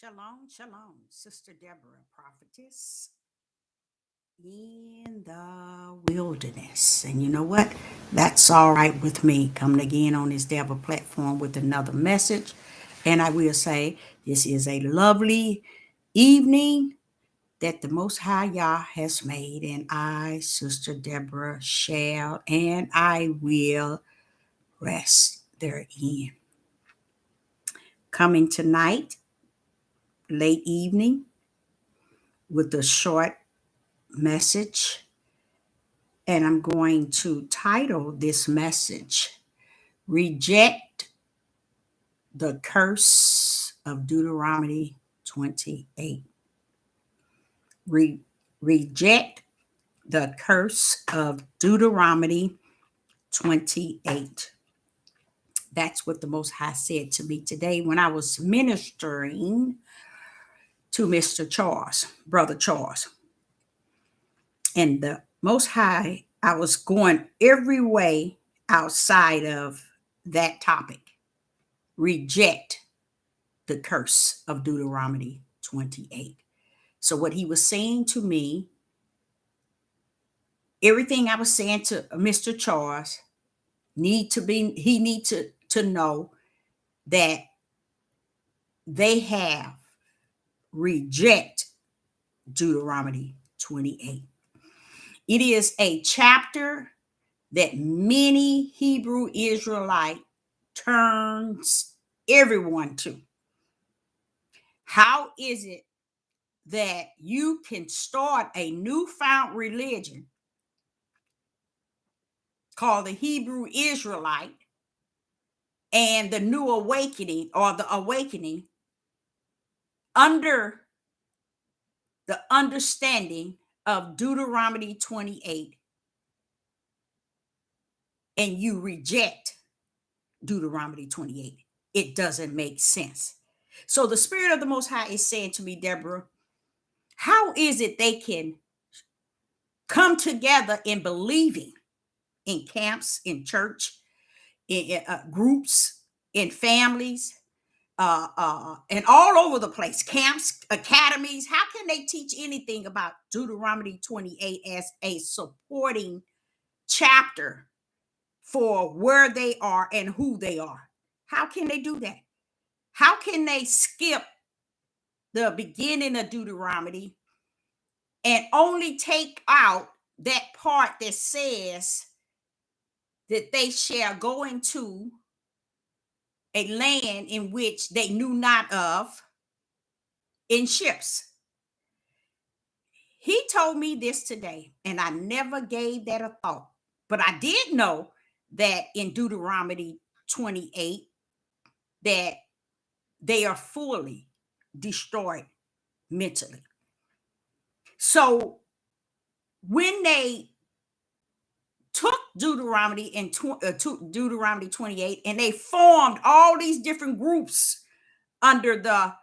Shalom, shalom, Sister Deborah, prophetess in the wilderness. And you know what? That's all right with me. Coming again on this Deborah platform with another message. And I will say, this is a lovely evening that the Most High Yah has made. And I, Sister Deborah, shall and I will rest therein. Coming tonight, late evening, with a short message, and I'm going to title this message, Reject the Curse of Deuteronomy 28. Reject the curse of Deuteronomy 28. That's what the Most High said to me today when I was ministering to Mr. Charles, Brother Charles. And the Most High, I was going every way outside of that topic. Reject the curse of Deuteronomy 28. So what he was saying to me, everything I was saying to Mr. Charles, he need to know that they have reject Deuteronomy 28. It is a chapter that many Hebrew Israelite turns everyone to. How is it that you can start a newfound religion called the Hebrew Israelite and the New Awakening or the Awakening under the understanding of Deuteronomy 28, and you reject Deuteronomy 28? It doesn't make sense. So the Spirit of the Most High is saying to me, Deborah, how is it they can come together in believing in camps, in church, in groups, in families, and all over the place, camps, academies? How can they teach anything about Deuteronomy 28 as a supporting chapter for where they are and who they are? How can they do that? How can they skip the beginning of Deuteronomy and only take out that part that says that they shall go into a land in which they knew not of in ships? He told me this today, and I never gave that a thought. But I did know that in Deuteronomy 28, that they are fully destroyed mentally. So when they took Deuteronomy and Deuteronomy 28, and they formed all these different groups under the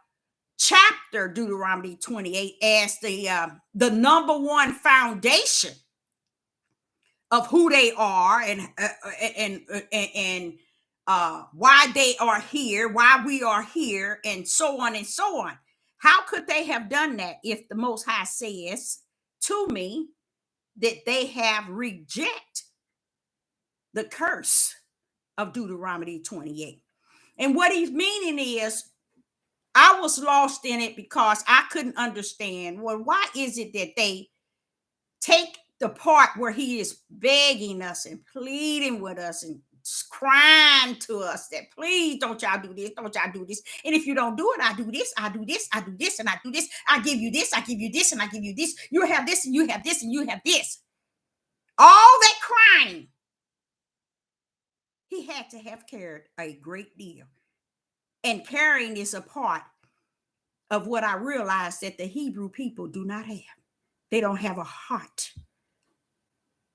chapter Deuteronomy 28 as the number one foundation of who they are and why they are here, why we are here, and so on and so on. How could they have done that if the Most High says to me that they have reject the curse of Deuteronomy 28? And what he's meaning is, I was lost in it because I couldn't understand, well, why is it that they take the part where he is begging us and pleading with us and crying to us that please don't y'all do this, don't y'all do this. And if you don't do it, I do this, I do this, I do this, and I do this. I give you this, I give you this, and I give you this. You have this, and you have this, and you have this. All that crying, he had to have carried a great deal. And carrying is a part of what I realized that the Hebrew people do not have. They don't have a heart.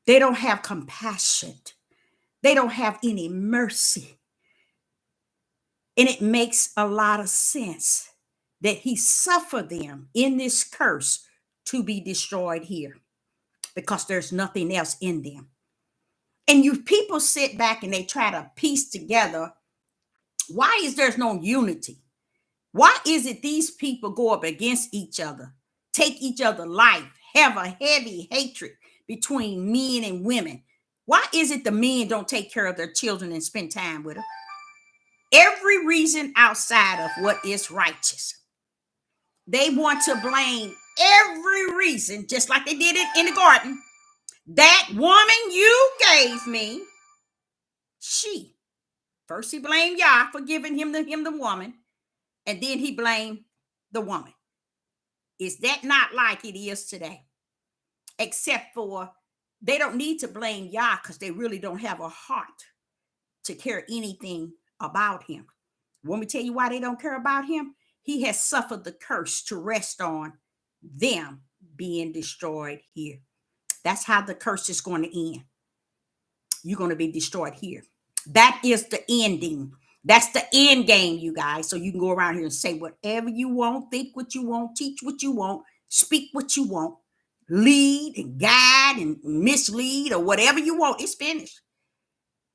They don't have compassion. They don't have any mercy. And it makes a lot of sense that he suffered them in this curse to be destroyed here, because there's nothing else in them. And you people sit back and they try to piece together, why is there's no unity? Why is it these people go up against each other, take each other's life, have a heavy hatred between men and women? Why is it the men don't take care of their children and spend time with them? Every reason outside of what is righteous. They want to blame every reason, just like they did it in the garden. That woman you gave me, she. First he blamed Yah for giving him the woman, and then he blamed the woman. Is that not like it is today? Except for they don't need to blame Yah because they really don't have a heart to care anything about him. Want me to tell you why they don't care about him? He has suffered the curse to rest on them being destroyed here. That's how the curse is going to end. You're going to be destroyed here. That is the ending. That's the end game, you guys. So you can go around here and say whatever you want, think what you want, teach what you want, speak what you want, lead and guide and mislead or whatever you want. It's finished.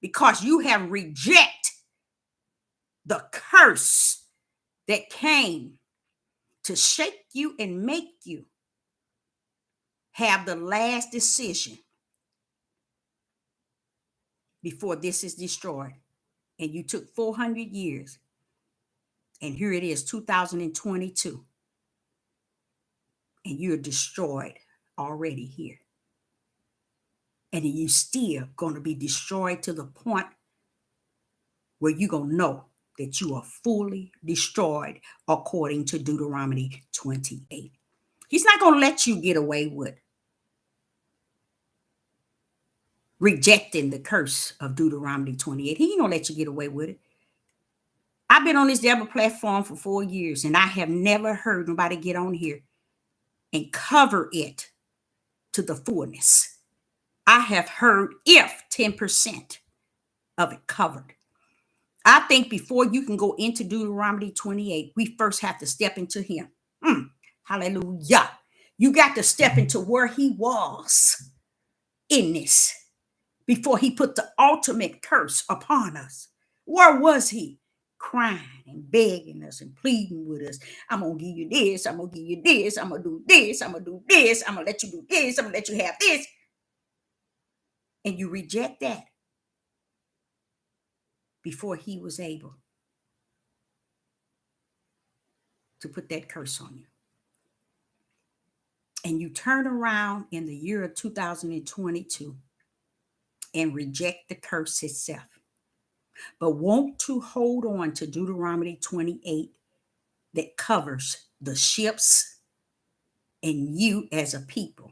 Because you have rejected the curse that came to shake you and make you have the last decision before this is destroyed. And you took 400 years. And here it is, 2022. And you're destroyed already here. And you still going to be destroyed to the point where you're going to know that you are fully destroyed according to Deuteronomy 28. He's not going to let you get away with rejecting the curse of Deuteronomy 28. He ain't going to let you get away with it. I've been on this devil platform for 4 years, and I have never heard nobody get on here and cover it to the fullness. I have heard if 10% of it covered. I think before you can go into Deuteronomy 28, we first have to step into him. Hallelujah. You got to step into where he was in this before he put the ultimate curse upon us. Where was he? Crying and begging us and pleading with us. I'm going to give you this. I'm going to give you this. I'm going to do this. I'm going to do this. I'm going to let you do this. I'm going to let you have this. And you reject that before he was able to put that curse on you. And you turn around in the year of 2022 and reject the curse itself, but want to hold on to Deuteronomy 28 that covers the ships and you as a people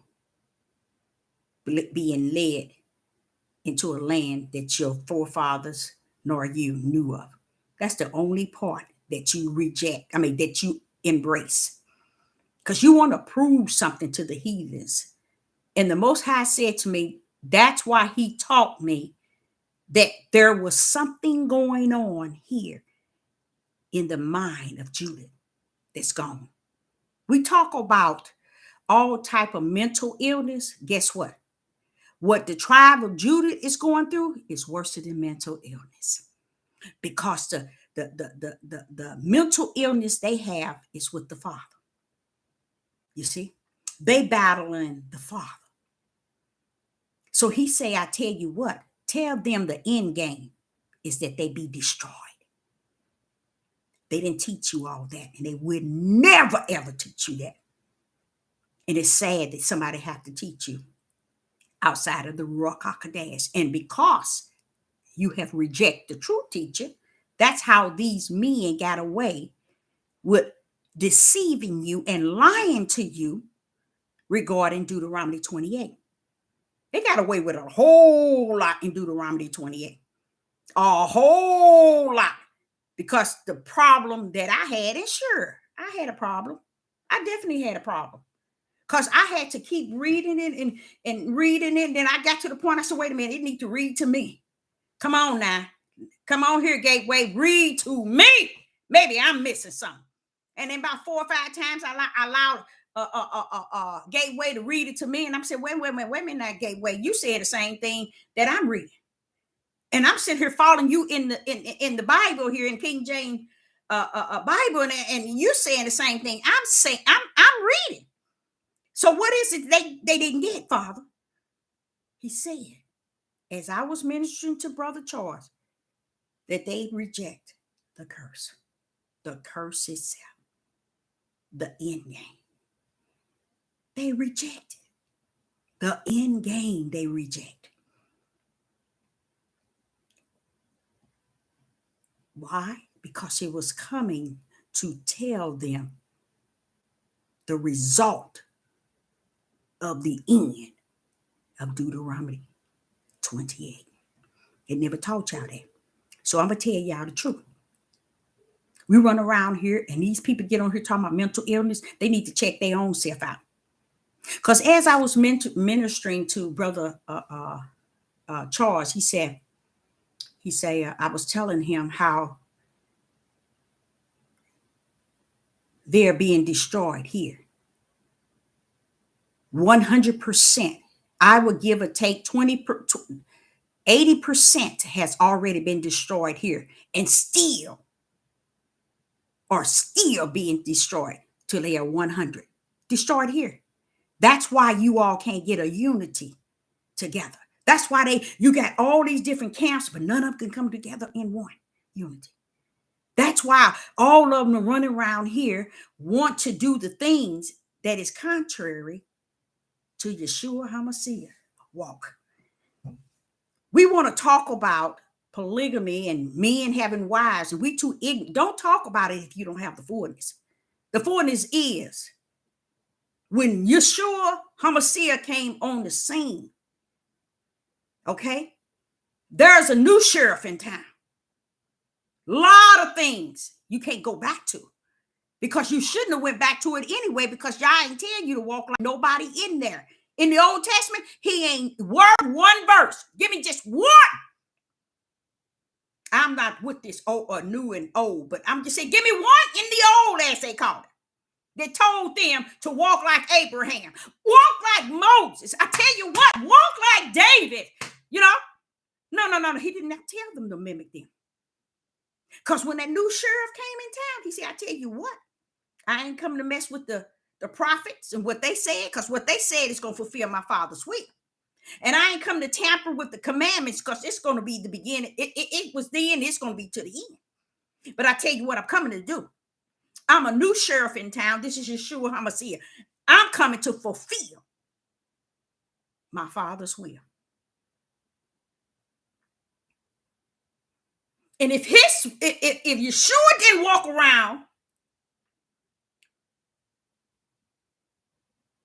being led into a land that your forefathers nor you knew of. That's the only part that you reject. That you embrace. Because you want to prove something to the heathens. And the Most High said to me, that's why he taught me that there was something going on here in the mind of Judah that's gone. We talk about all type of mental illness. Guess what? What the tribe of Judah is going through is worse than mental illness. Because the mental illness they have is with the Father. You see? They battling the Father. So he say, I tell you what, tell them the end game is that they be destroyed. They didn't teach you all that, and they would never, ever teach you that. And it's sad that somebody have to teach you outside of the Ruach HaKodesh. And because you have rejected the true teacher, that's how these men got away with deceiving you and lying to you regarding Deuteronomy 28. They got away with a whole lot in Deuteronomy 28. A whole lot. Because the problem that I had, and sure, I had a problem. I definitely had a problem. Because I had to keep reading it and reading it. And then I got to the point, I said, wait a minute, it needs to read to me. Come on now. Come on here, Gateway. Read to me. Maybe I'm missing something. And then about 4 or 5 times, I allowed Gateway to read it to me. And I'm saying, wait a minute, Gateway. You said the same thing that I'm reading. And I'm sitting here following you in the Bible here in King James Bible, and you're saying the same thing I'm saying. I'm reading. So what is it they didn't get, Father? He said, as I was ministering to Brother Charles, that they reject the curse itself, the end game. They reject it. The end game they reject. Why? Because it was coming to tell them the result of the end of Deuteronomy 28. It never taught y'all that. So I'm going to tell y'all the truth. We run around here and these people get on here talking about mental illness. They need to check their own self out. Because as I was ministering to Brother Charles, he said, I was telling him how they're being destroyed here. 100%. I would give or take 80% has already been destroyed here and still being destroyed till they are 100. Destroyed here. That's why you all can't get a unity together. That's why you got all these different camps, but none of them can come together in one unity. That's why all of them are running around here, want to do the things that is contrary to Yeshua HaMashiach walk. We want to talk about polygamy and men having wives, and we too ignorant. Don't talk about it if you don't have the fullness. The fullness is when Yeshua HaMashiach came on the scene. Okay, there's a new sheriff in town. A lot of things you can't go back to because you shouldn't have went back to it anyway, because y'all ain't tell you to walk like nobody in there. In the Old Testament, he ain't word one verse. Give me just one. I'm not with this old or new and old, but I'm just saying, give me one in the old, as they call it. They told them to walk like Abraham, walk like Moses. I tell you what, walk like David. You know, no. He didn't have to tell them to mimic them. Because when that new sheriff came in town, he said, I tell you what, I ain't coming to mess with the prophets and what they said, because what they said is going to fulfill my Father's will. And I ain't come to tamper with the commandments, because it's going to be the beginning. It was then, it's going to be to the end. But I tell you what I'm coming to do. I'm a new sheriff in town. This is Yeshua HaMashiach. I'm coming to fulfill my Father's will. And if Yeshua didn't walk around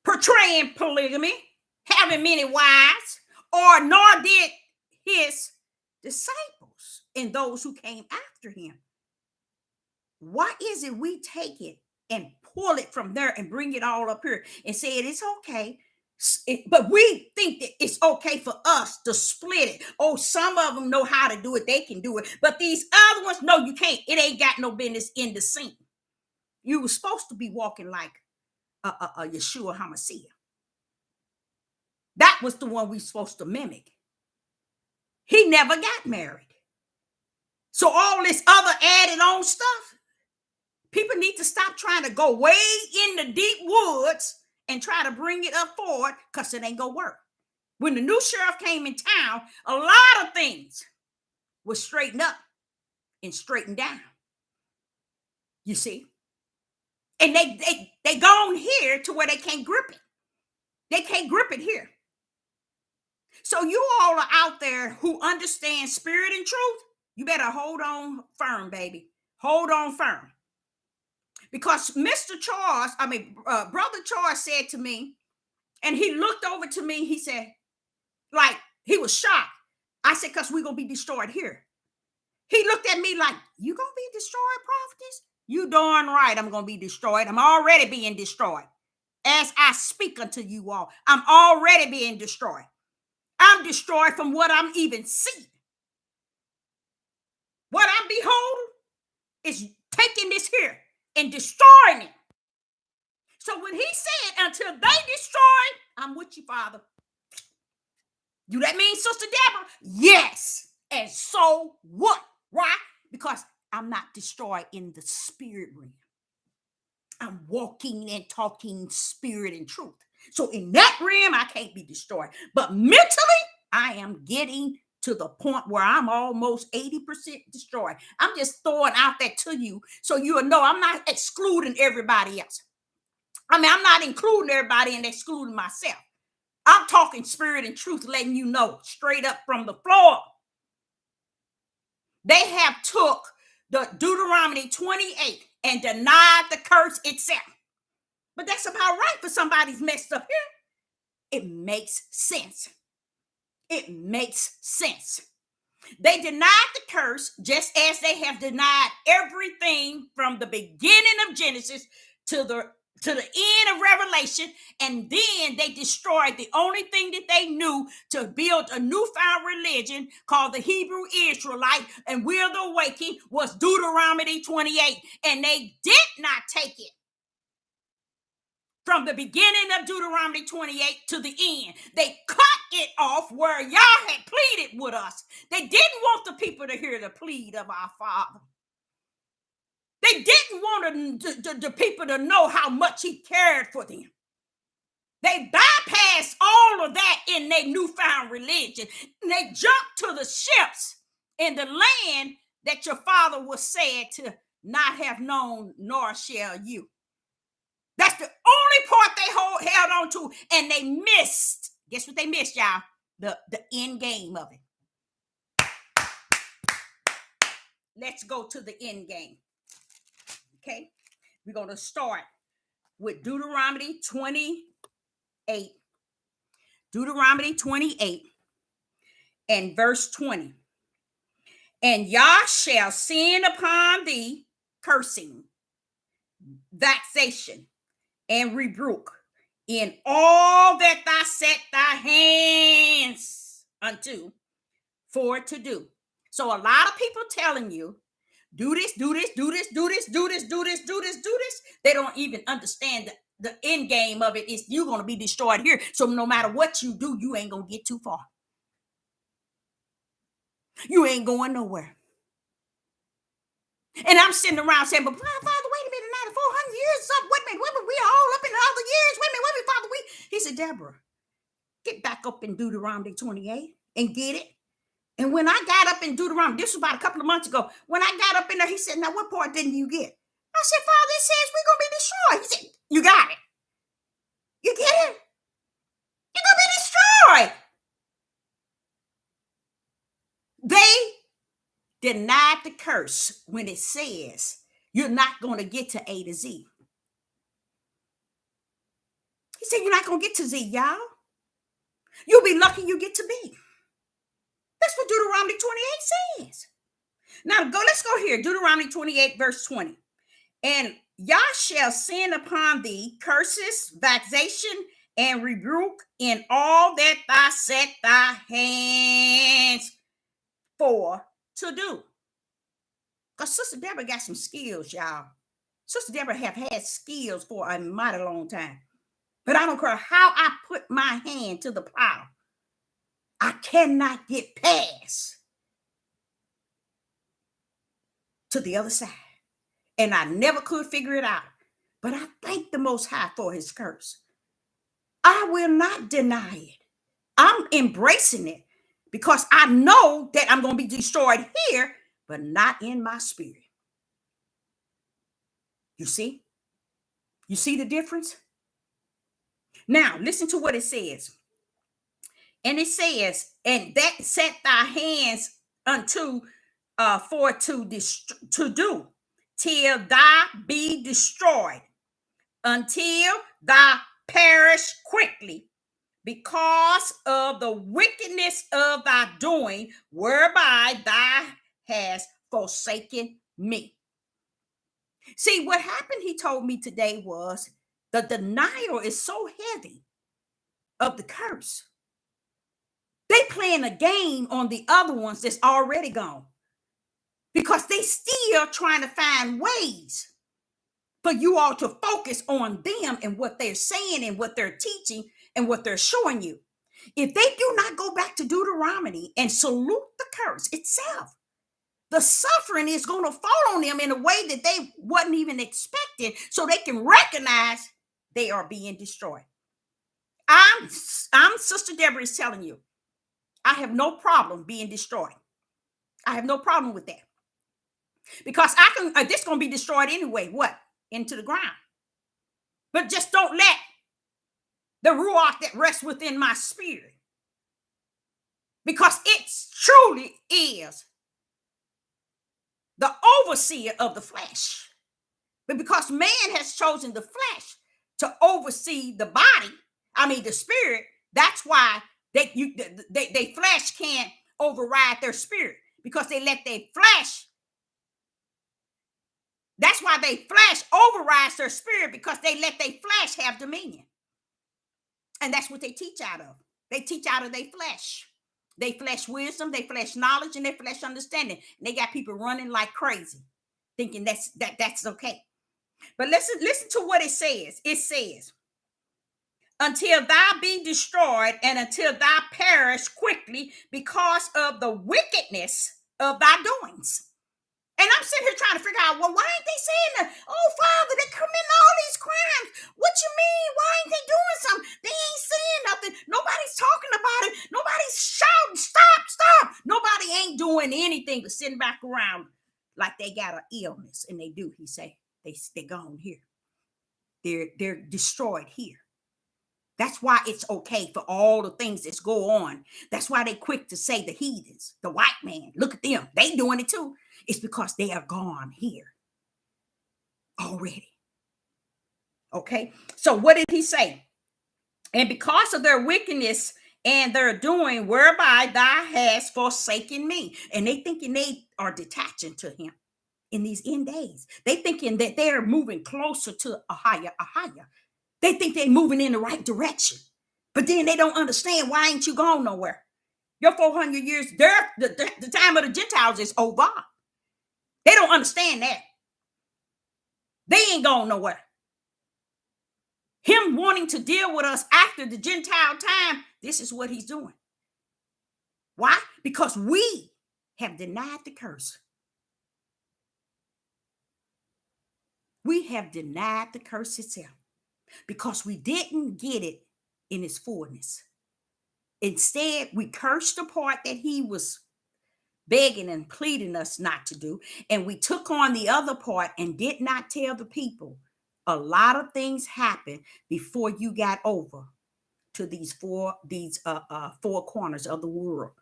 portraying polygamy, having many wives, or nor did his disciples and those who came after him, why is it we take it and pull it from there and bring it all up here and say it's okay? But we think that it's okay for us to split it. Oh, some of them know how to do it. They can do it. But these other ones, no, you can't. It ain't got no business in the scene. You were supposed to be walking like Yeshua HaMashiach. That was the one we supposed to mimic. He never got married. So all this other added on stuff, people need to stop trying to go way in the deep woods and try to bring it up forward, because it ain't gonna work. When the new sheriff came in town, a lot of things were straightened up and straightened down. You see? And they gone here to where they can't grip it. They can't grip it here. So you all are out there who understand spirit and truth. You better hold on firm, baby. Hold on firm. Because Brother Charles said to me, and he looked over to me, he said, like, he was shocked. I said, because we're going to be destroyed here. He looked at me like, you going to be destroyed, prophetess? You darn right I'm going to be destroyed. I'm already being destroyed. As I speak unto you all, I'm already being destroyed. I'm destroyed from what I'm even seeing. What I'm beholding is taking this here and destroying it. So when he said, until they destroy, I'm with you, Father. Do that mean, Sister Deborah? Yes. And so what? Why? Because I'm not destroyed in the spirit realm. I'm walking and talking spirit and truth. So in that realm, I can't be destroyed. But mentally, I am getting to the point where I'm almost 80% destroyed. I'm just throwing out that to you so you'll know I'm not excluding everybody else. I mean, I'm not including everybody and excluding myself. I'm talking spirit and truth, letting you know straight up from the floor. They have took the Deuteronomy 28 and denied the curse itself. But that's about right for somebody's messed up here. It makes sense. It makes sense. They denied the curse just as they have denied everything from the beginning of Genesis to the end of Revelation, and then they destroyed the only thing that they knew to build a newfound religion called the Hebrew Israelite, and Will the Awakening was Deuteronomy 28, and they did not take it from the beginning of Deuteronomy 28 to the end. They cut it off where y'all had pleaded with us. They didn't want the people to hear the plead of our Father. They didn't want the people to know how much he cared for them. They bypassed all of that in their newfound religion. And they jumped to the ships in the land that your father was said to not have known, nor shall you. That's the only part they held on to, and they missed. Guess what they missed, y'all? The end game of it. Let's go to the end game. Okay? We're going to start with Deuteronomy 28. Deuteronomy 28 and verse 20. And Yah shall send upon thee cursing, vexation, and rebuke in all that thou set thy hands unto for to do. So a lot of people telling you, do this, do this, do this, do this, do this, do this, do this, do this. They don't even understand the end game of it is you're going to be destroyed here. So no matter what you do, you ain't going to get too far. You ain't going nowhere. And I'm sitting around saying, but Father, wait a minute, now 400 years, something. Wait a minute, we all up in the other years. Wait a minute, Father, he said, Deborah, get back up in Deuteronomy 28 and get it. And when I got up in Deuteronomy, this was about a couple of months ago, when I got up in there, he said, now what part didn't you get? I said, Father, it says we're going to be destroyed. He said, you got it. You get it? You're going to be destroyed. They denied the curse when it says you're not going to get to A to Z. He said, you're not going to get to Z, y'all. You'll be lucky you get to B. That's what Deuteronomy 28 says. Now, let's go here. Deuteronomy 28, verse 20. And Yah shall send upon thee curses, vexation, and rebuke in all that thou set thy hands for to do. Because Sister Deborah got some skills, y'all. Sister Deborah have had skills for a mighty long time. But I don't care how I put my hand to the plow. I cannot get past to the other side. And I never could figure it out. But I thank the Most High for his curse. I will not deny it. I'm embracing it because I know that I'm going to be destroyed here, but not in my spirit. You see? You see the difference? Now, listen to what it says. And it says, and that set thy hands unto for to do till thou be destroyed, until thou perish quickly, because of the wickedness of thy doing, whereby thou hast forsaken me. See, what happened, he told me today, was the denial is so heavy of the curse. They playing a game on the other ones that's already gone, because they still trying to find ways for you all to focus on them and what they're saying and what they're teaching and what they're showing you. If they do not go back to Deuteronomy and salute the curse itself, the suffering is going to fall on them in a way that they wasn't even expecting, so they can recognize they are being destroyed. I'm Sister Deborah is telling you, I have no problem being destroyed. I have no problem with that, because I can. This gonna be destroyed anyway. What? Into the ground. But just don't let the ruach that rests within my spirit, because it truly is the overseer of the flesh. But because man has chosen the flesh to oversee the body, I mean the spirit, that's why they flesh can't override their spirit, because they let their flesh. That's why they flesh overrides their spirit, because they let their flesh have dominion. And that's what they teach out of. They teach out of their flesh. They flesh wisdom, they flesh knowledge, and they flesh understanding. And they got people running like crazy, thinking that's okay. But listen to what it says. It says, until thou be destroyed, and until thou perish quickly because of the wickedness of thy doings. And I'm sitting here trying to figure out, well, why ain't they saying that? Oh, Father, they're committing all these crimes. What you mean? Why ain't they doing something? They ain't saying nothing. Nobody's talking about it. Nobody's shouting, stop. Nobody ain't doing anything but sitting back around like they got an illness. And they do, he say. They gone here. They're destroyed here. That's why it's okay for all the things that go on. That's why they quick to say the heathens, the white man, look at them. They doing it too. It's because they are gone here already. Okay. So what did he say? And because of their wickedness and their doing, whereby thou hast forsaken me. And they thinking they are detaching to him in these end days. They thinking that they're moving closer to a higher. They think they're moving in the right direction. But then they don't understand, why ain't you gone nowhere? Your 400 years, the time of the Gentiles is over. They don't understand that. They ain't going nowhere. Him wanting to deal with us after the Gentile time, this is what he's doing. Why? Because we have denied the curse. We have denied the curse itself, because we didn't get it in its fullness. Instead, we cursed the part that he was begging and pleading us not to do, and we took on the other part and did not tell the people. A lot of things happened before you got over to these four corners of the world.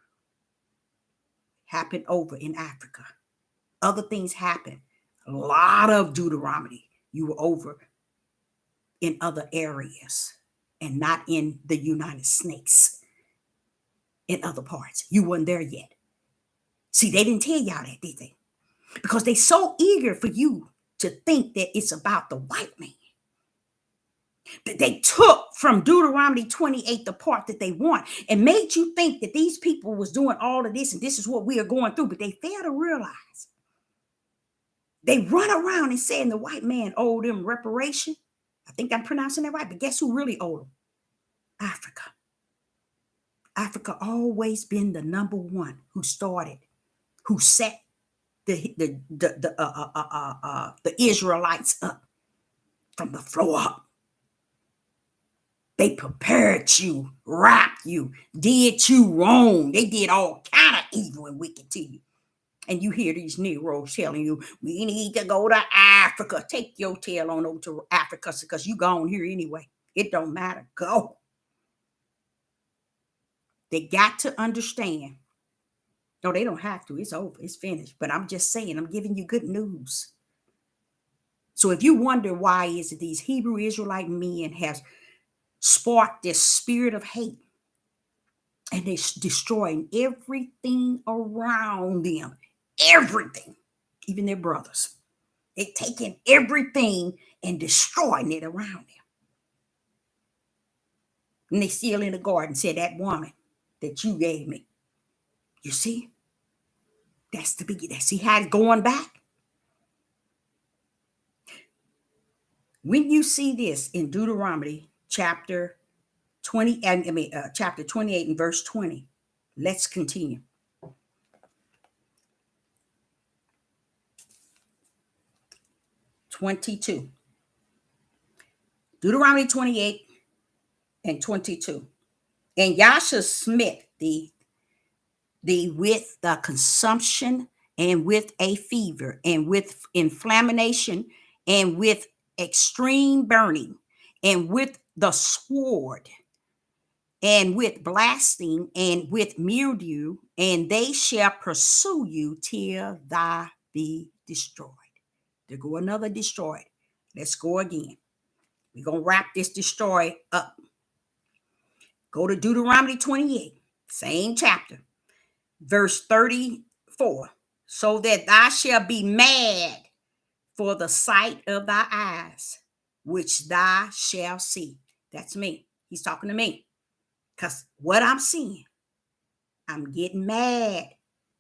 Happened over in Africa. Other things happened. A lot of Deuteronomy. You were over in other areas and not in the United States. In other parts. You weren't there yet. See, they didn't tell y'all that, did they? Because they're so eager for you to think that it's about the white man. That they took from Deuteronomy 28 the part that they want and made you think that these people was doing all of this and this is what we are going through, but they fail to realize. They run around and saying the white man owed them reparation. I think I'm pronouncing that right, but guess who really owed them? Africa. Africa always been the number one who started, who set the Israelites up from the floor up. They prepared you, wrapped you, did you wrong. They did all kind of evil and wicked to you. And you hear these Negroes telling you, we need to go to Africa. Take your tail on over to Africa, because you gone here anyway. It don't matter. Go. They got to understand. No, they don't have to. It's over. It's finished. But I'm just saying, I'm giving you good news. So if you wonder why is it these Hebrew Israelite men have sparked this spirit of hate, and they're destroying everything around them, everything, even their brothers. They're taking everything and destroying it around them. And they still in the garden said, that woman that you gave me. You see? That's the beginning. See how it's going back? When you see this in Deuteronomy chapter 28 and verse 20, let's continue. 22. Deuteronomy 28 and 22. And Yasha smit thee with the consumption and with a fever and with inflammation and with extreme burning and with the sword and with blasting and with mildew, and they shall pursue you till thou be destroyed. There go another destroyed. Let's go again. We're going to wrap this destroy up. Go to Deuteronomy 28, same chapter, verse 34. So that thou shalt be mad for the sight of thy eyes, which thou shalt see. That's me. He's talking to me. Because what I'm seeing, I'm getting mad,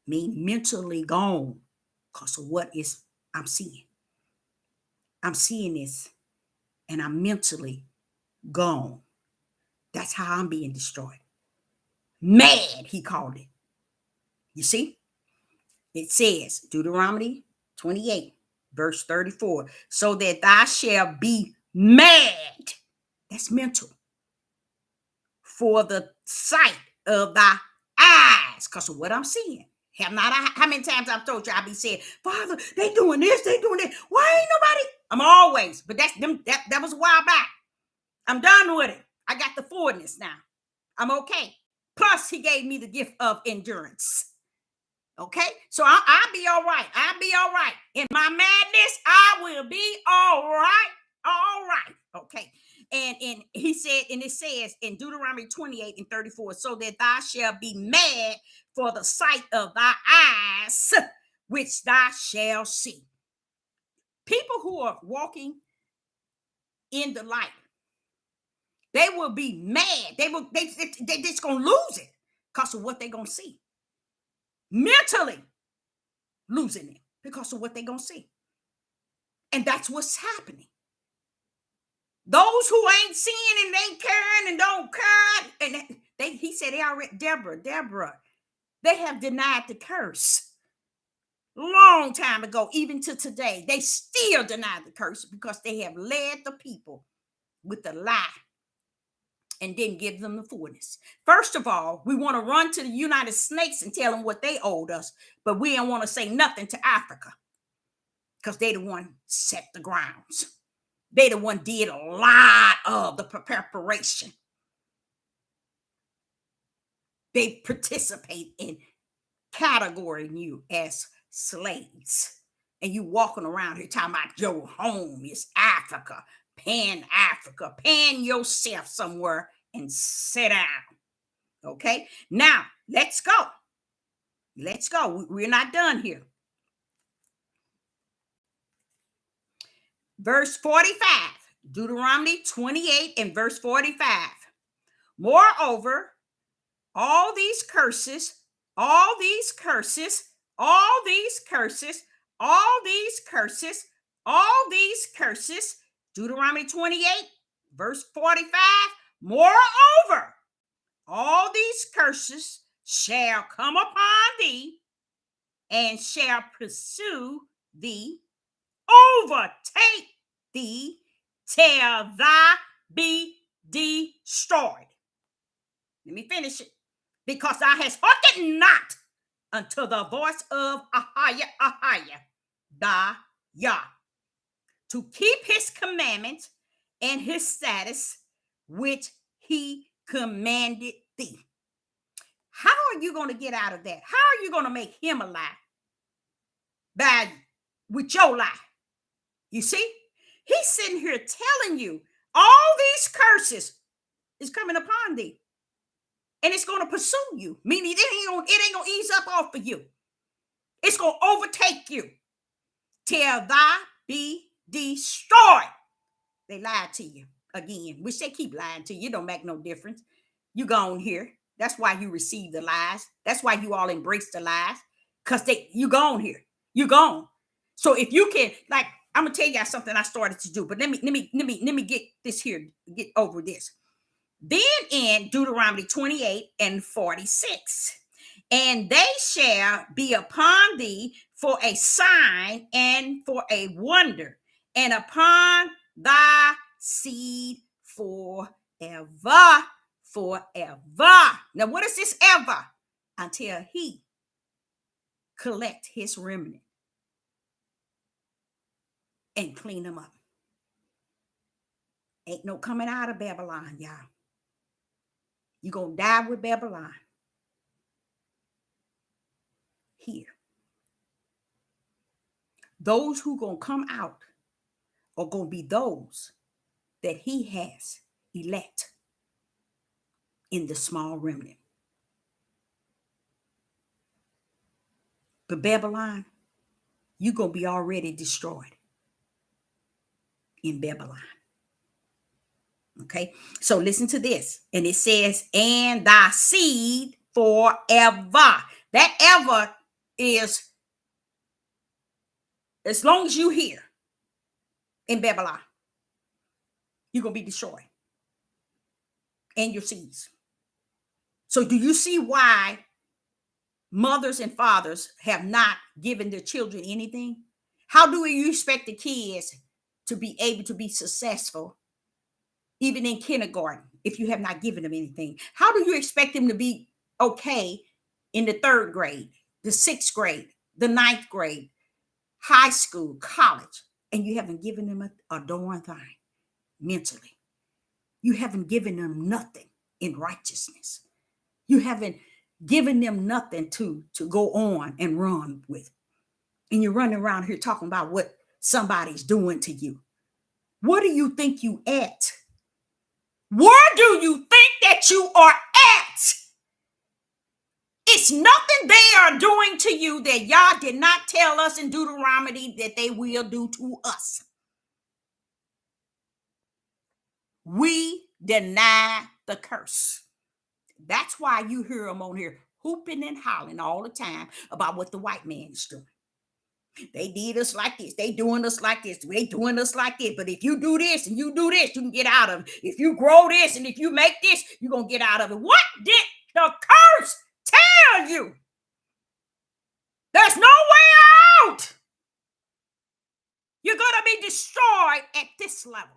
me mentally gone because of what is I'm seeing. I'm seeing this and I'm mentally gone. That's how I'm being destroyed. Mad, he called it. You see? It says, Deuteronomy 28, verse 34, so that thou shalt be mad. That's mental. For the sight of thy eyes, because of what I'm seeing. How many times I've told you I be saying, Father, they doing this, they doing that. Why ain't nobody? I'm always, but that was a while back. I'm done with it. I got the fullness now. I'm okay. Plus, he gave me the gift of endurance. Okay, so I'll be all right. I'll be all right. In my madness, I will be all right. All right. Okay. And he said, and it says in Deuteronomy 28 and 34, so that thou shalt be mad for the sight of thy eyes, which thou shalt see. People who are walking in the light, they will be mad. They just gonna lose it because of what they're gonna see. Mentally losing it because of what they're gonna see. And that's what's happening. Those who ain't seeing and ain't caring and don't care, and he said they already, Deborah, they have denied the curse long time ago, even to today. They still deny the curse because they have led the people with the lie and didn't give them the fullness. First of all, we want to run to the United States and tell them what they owed us, but we don't want to say nothing to Africa because they the one set the grounds. They the one did a lot of the preparation. They participate in categorizing you as slaves. And you walking around here talking about your home is Africa, Pan-Africa, pan yourself somewhere and sit down. Okay, now let's go. Let's go. We're not done here. Verse 45, Deuteronomy 28 and verse 45. Moreover, all these curses, all these curses, all these curses, all these curses, all these curses, Deuteronomy 28, verse 45, moreover, all these curses shall come upon thee and shall pursue thee, overtake thee, till thou be destroyed. Let me finish it. Because thou hast hearkened not unto the voice of Ahijah, thy Yah, to keep his commandments and his status, which he commanded thee. How are you going to get out of that? How are you going to make him a lie? With your lie. You see? He's sitting here telling you all these curses is coming upon thee. And it's going to pursue you. Meaning it ain't going to ease up off of you. It's going to overtake you. Till thou be destroyed. They lied to you again, which they keep lying to you. It don't make no difference. You gone here. That's why you receive the lies. That's why you all embrace the lies. Because you gone here. You gone. So if you can, like, I'm gonna tell you something I started to do, but let me get this here, get over this. Then in Deuteronomy 28 and 46, and they shall be upon thee for a sign and for a wonder, and upon thy seed forever. Forever. Now, what is this ever? Until he collect his remnant and clean them up. Ain't no coming out of Babylon, y'all. You're going to die with Babylon here. Those who going to come out are going to be those that he has elect in the small remnant. But Babylon, you're going to be already destroyed in Babylon. Okay, so listen to this. And it says, and thy seed forever. That ever is as long as you here in Babylon, you're going to be destroyed. And your seeds. So do you see why mothers and fathers have not given their children anything? How do you expect the kids to be able to be successful even in kindergarten if you have not given them anything? How do you expect them to be okay in the 3rd grade, the 6th grade, the 9th grade, high school, college, and you haven't given them a darn thing mentally? You haven't given them nothing in righteousness. You haven't given them nothing to go on and run with. And you're running around here talking about what somebody's doing to you. What do you think you at? Where do you think that you are at? It's nothing they are doing to you that Yah did not tell us in Deuteronomy that they will do to us. We deny the curse. That's why you hear them on here hooping and hollering all the time about what the white man is doing. They did us like this. They doing us like this. They doing us like this. But if you do this and you do this, you can get out of it. If you grow this and if you make this, you're going to get out of it. What did the curse tell you? There's no way out. You're going to be destroyed at this level.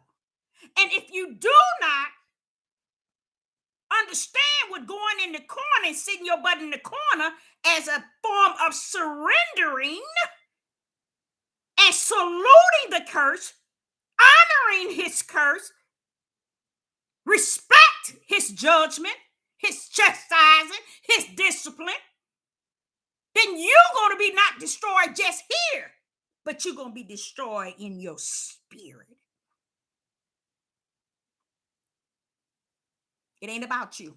And if you do not understand what going in the corner and sitting your butt in the corner as a form of surrendering and saluting the curse, honoring his curse, respect his judgment, his chastising, his discipline, then you're going to be not destroyed just here, but you're going to be destroyed in your spirit. It ain't about you.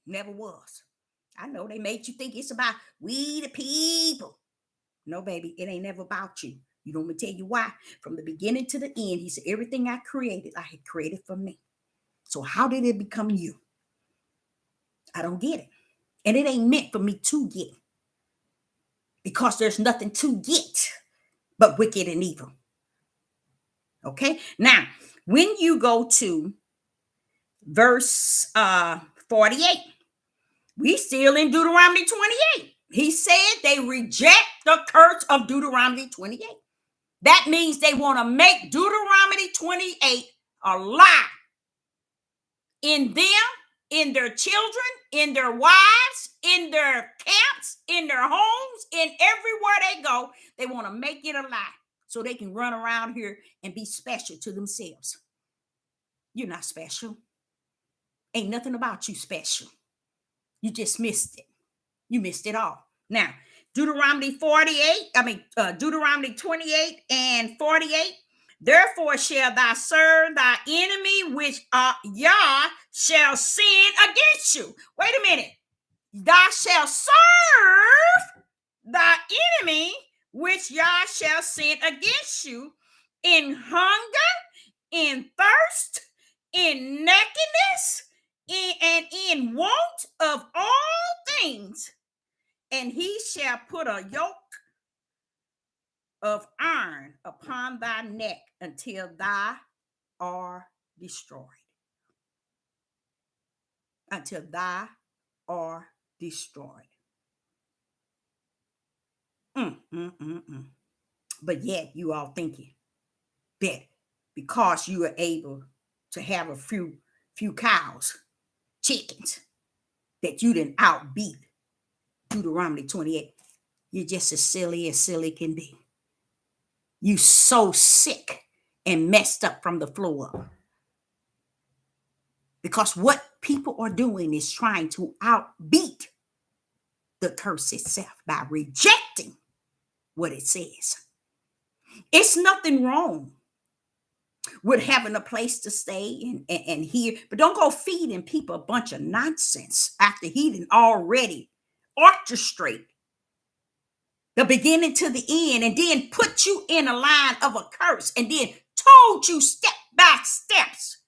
Never was. I know they made you think it's about we the people. No, baby, it ain't never about you. You know, let me tell you why. From the beginning to the end, he said, everything I created, I had created for me. So how did it become you? I don't get it. And it ain't meant for me to get. Because there's nothing to get but wicked and evil. Okay? Now, when you go to verse 48, we still in Deuteronomy 28. He said they reject the curse of Deuteronomy 28. That means they want to make Deuteronomy 28 a lie in them, in their children, in their wives, in their camps, in their homes, in everywhere they go. They want to make it a lie so they can run around here and be special to themselves. You're not special. Ain't nothing about you special. You just missed it. You missed it all. Now, Deuteronomy 28 and 48. Therefore shall thou serve thy enemy, which Yah shall send against you. Wait a minute. Thou shalt serve thy enemy, which Yah shall send against you in hunger, in thirst, in nakedness, and in want of all things. And he shall put a yoke of iron upon thy neck until thou art destroyed. Until thou art destroyed. But yet you all thinking that because you are able to have a few cows, chickens, that you didn't outbeat Deuteronomy 28. You're just as silly can be. You so sick and messed up from the floor up. Because what people are doing is trying to outbeat the curse itself by rejecting what it says. It's nothing wrong with having a place to stay and hear, but don't go feeding people a bunch of nonsense after he didn't already orchestrate the beginning to the end, and then put you in a line of a curse, and then told you step by steps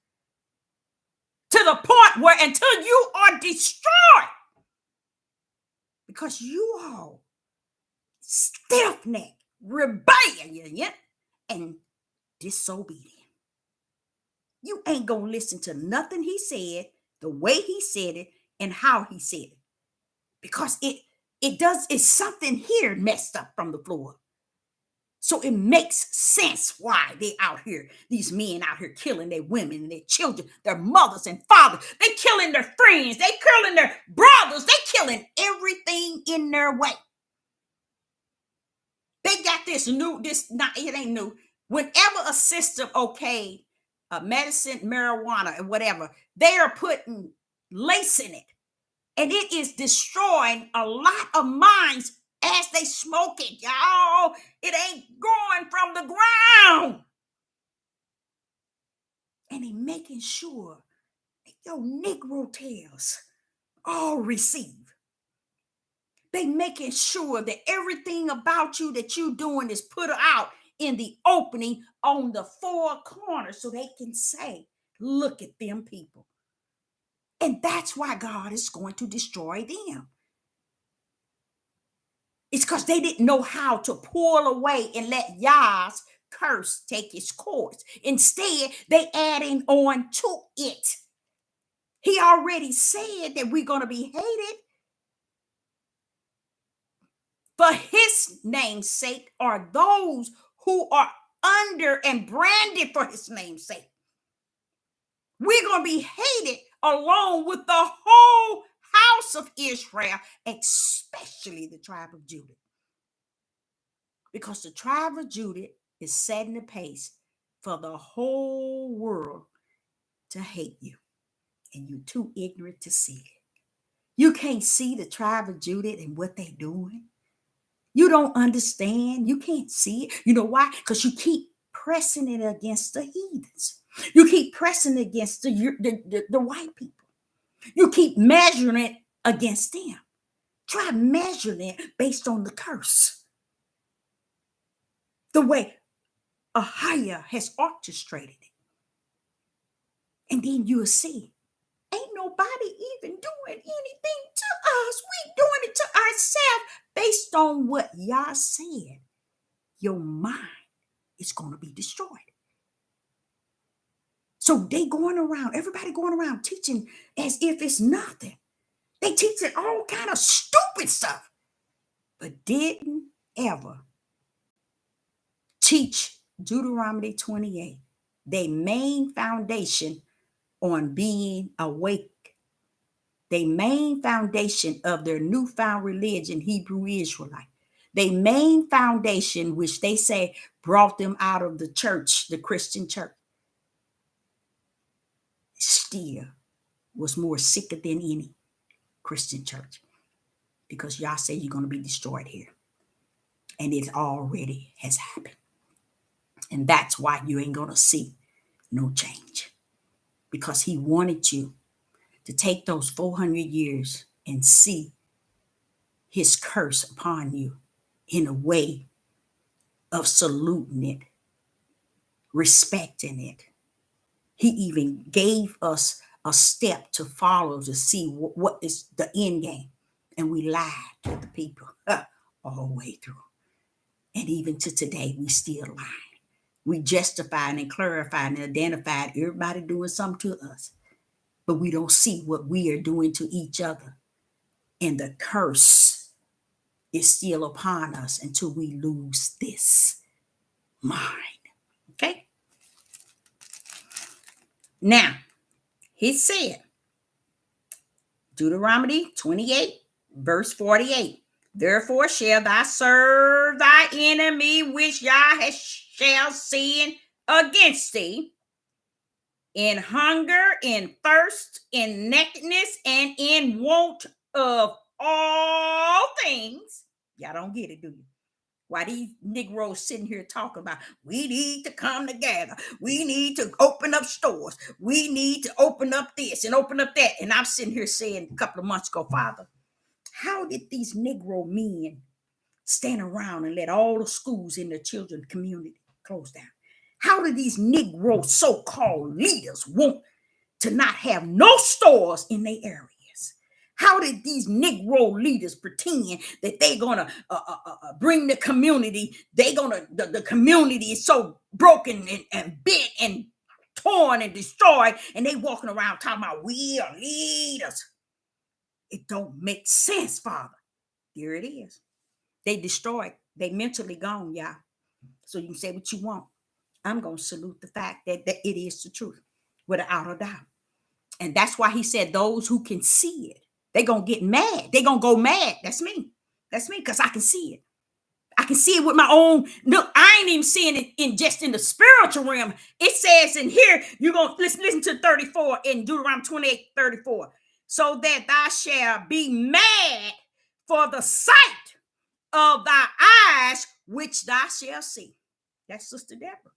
to the point where until you are destroyed, because you all stiff-necked, rebellion, and disobedient. You ain't gonna listen to nothing he said, the way he said it, and how he said it, because it's something here messed up from the floor. So it makes sense why they out here, these men out here killing their women and their children, their mothers and fathers. They killing their friends. They killing their brothers. They killing everything in their way. They got it ain't new. Whenever a system, medicine, marijuana, and whatever, they are putting lace in it. And it is destroying a lot of minds as they smoke it, y'all. It ain't going from the ground. And they making sure that your Negro tails all receive. They making sure that everything about you that you doing is put out in the opening on the four corners so they can say, look at them people. And that's why God is going to destroy them. It's because they didn't know how to pull away and let Yah's curse take its course. Instead, they adding on to it. He already said that we're going to be hated for his name's sake, are those who are under and branded for his name's sake. We're going to be hated along with the whole house of Israel, especially the tribe of Judah. Because the tribe of Judah is setting the pace for the whole world to hate you. And you're too ignorant to see it. You can't see the tribe of Judah and what they're doing. You don't understand. You can't see it. You know why? Because you keep pressing it against the heathens. You keep pressing it against the white people. You keep measuring it against them. Try measuring it based on the curse. The way Ahia has orchestrated it. And then you'll see, ain't nobody even doing anything to us. We doing it to ourselves based on what Yah said. Your mind is going to be destroyed. So everybody going around teaching as if it's nothing. They teaching all kind of stupid stuff, but didn't ever teach Deuteronomy 28, their main foundation on being awake. The main foundation of their newfound religion, Hebrew Israelite. The main foundation, which they say brought them out of the church, the Christian church, still was more sicker than any Christian church. Because y'all say you're going to be destroyed here. And it already has happened. And that's why you ain't going to see no change. Because he wanted you to take those 400 years and see his curse upon you in a way of saluting it, respecting it. He even gave us a step to follow to see what is the end game. And we lied to the people all the way through. And even to today, we still lie. We justified and clarified and identified everybody doing something to us. But we don't see what we are doing to each other. And the curse is still upon us until we lose this mind. Okay? Now, he said, Deuteronomy 28, verse 48. Therefore shall thou serve thy enemy, which Yah shall send against thee, in hunger, in thirst, in nakedness, and in want of all things. Y'all don't get it, do you? Why these Negroes sitting here talking about we need to come together, we need to open up stores, we need to open up this and open up that. And I'm sitting here saying a couple of months ago, Father, how did these Negro men stand around and let all the schools in the children's community close down? How do these Negro so-called leaders want to not have no stores in their areas? How did these Negro leaders pretend that they're gonna bring the community? The community is so broken and bent and torn and destroyed, and they walking around talking about we are leaders. It don't make sense, Father. There it is. They destroyed. They mentally gone, y'all. So you can say what you want. I'm gonna salute the fact that it is the truth, without a doubt. And that's why he said those who can see it, they're going to get mad. They're going to go mad. That's me. That's me, because I can see it. I can see it with my own. Look, I ain't even seeing it in just in the spiritual realm. It says in here, you're going to listen to 34 in Deuteronomy 28, 34. So that thou shalt be mad for the sight of thy eyes, which thou shalt see. That's Sister Deborah.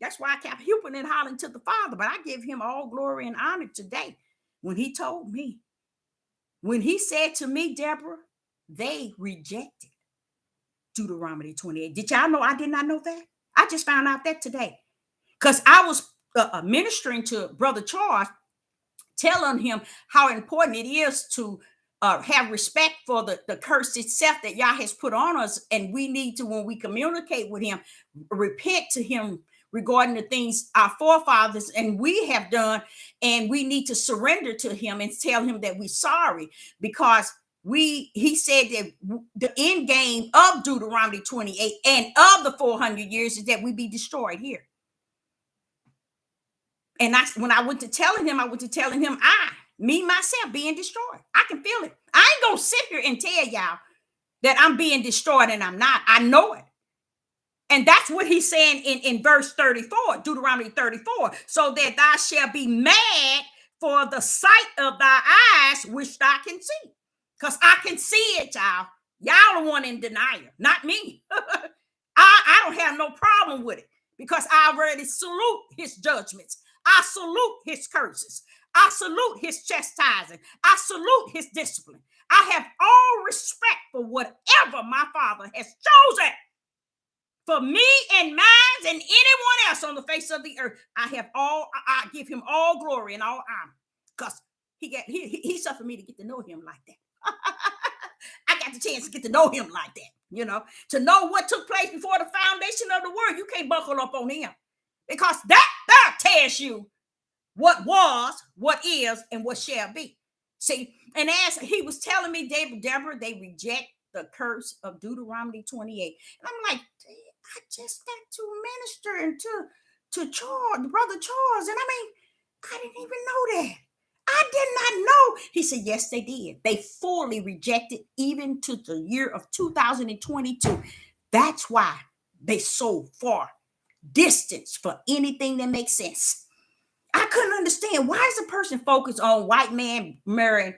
That's why I kept hooping and hollering to the Father, but I give him all glory and honor today. When he told me, when he said to me, Deborah, they rejected Deuteronomy 28. Did y'all know I did not know that? I just found out that today. Because I was ministering to Brother Charles, telling him how important it is to have respect for the curse itself that Yah has put on us. And we need to, when we communicate with him, repent to him regarding the things our forefathers and we have done. And we need to surrender to him and tell him that we're sorry, because he said that the end game of Deuteronomy 28 and of the 400 years is that we be destroyed here. And when I went to telling him, me, myself being destroyed. I can feel it. I ain't going to sit here and tell y'all that I'm being destroyed and I'm not. I know it. And that's what he's saying in verse 34, Deuteronomy 34. So that thou shalt be mad for the sight of thy eyes, which thou can see. Because I can see it, y'all. Y'all the one in denial, not me. I don't have no problem with it, because I already salute his judgments. I salute his curses. I salute his chastising. I salute his discipline. I have all respect for whatever my Father has chosen for me and mine and anyone else on the face of the earth. I give him all glory and all honor, because he suffered me to get to know him like that. I got the chance to get to know him like that, to know what took place before the foundation of the world. You can't buckle up on him, because that tells you what was, what is, and what shall be. See, and as he was telling me, Deborah, they reject the curse of Deuteronomy 28. And I'm like, I just got to minister to Charles, Brother Charles. And I mean, I didn't even know that. I did not know. He said, yes, they did. They fully rejected even to the year of 2022. That's why they so far distance for anything that makes sense. I couldn't understand, why is a person focused on white man marrying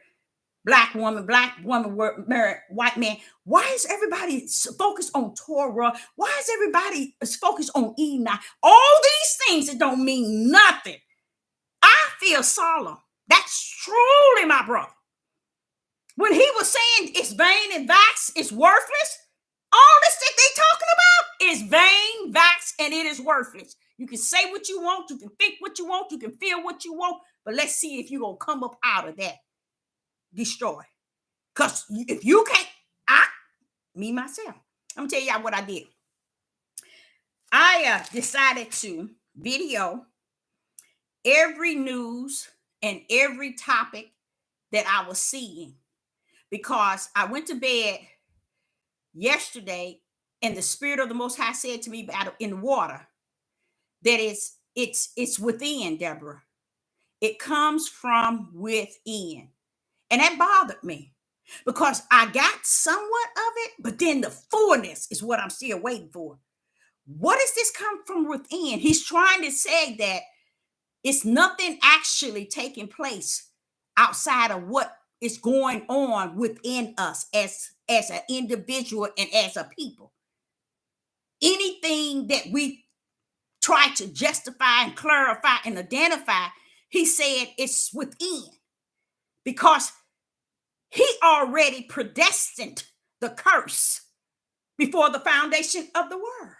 black woman marrying white man? Why is everybody focused on Torah? Why is everybody focused on Enoch? All these things that don't mean nothing. I feel solemn. That's truly my brother. When he was saying it's vain and vax, it's worthless, all this that they talking about is vain, vax, and it is worthless. You can say what you want, you can think what you want, you can feel what you want, but let's see if you're going to come up out of that destroy. Because if you can't, myself, I'm going to tell y'all what I did. I decided to video every news and every topic that I was seeing, because I went to bed yesterday and the Spirit of the Most High said to me in water that it's within, Deborah. It comes from within. And that bothered me because I got somewhat of it, but then the fullness is what I'm still waiting for. What does this come from within? He's trying to say that it's nothing actually taking place outside of what is going on within us as an individual and as a people. Anything that we try to justify and clarify and identify, he said it's within, because he already predestined the curse before the foundation of the world.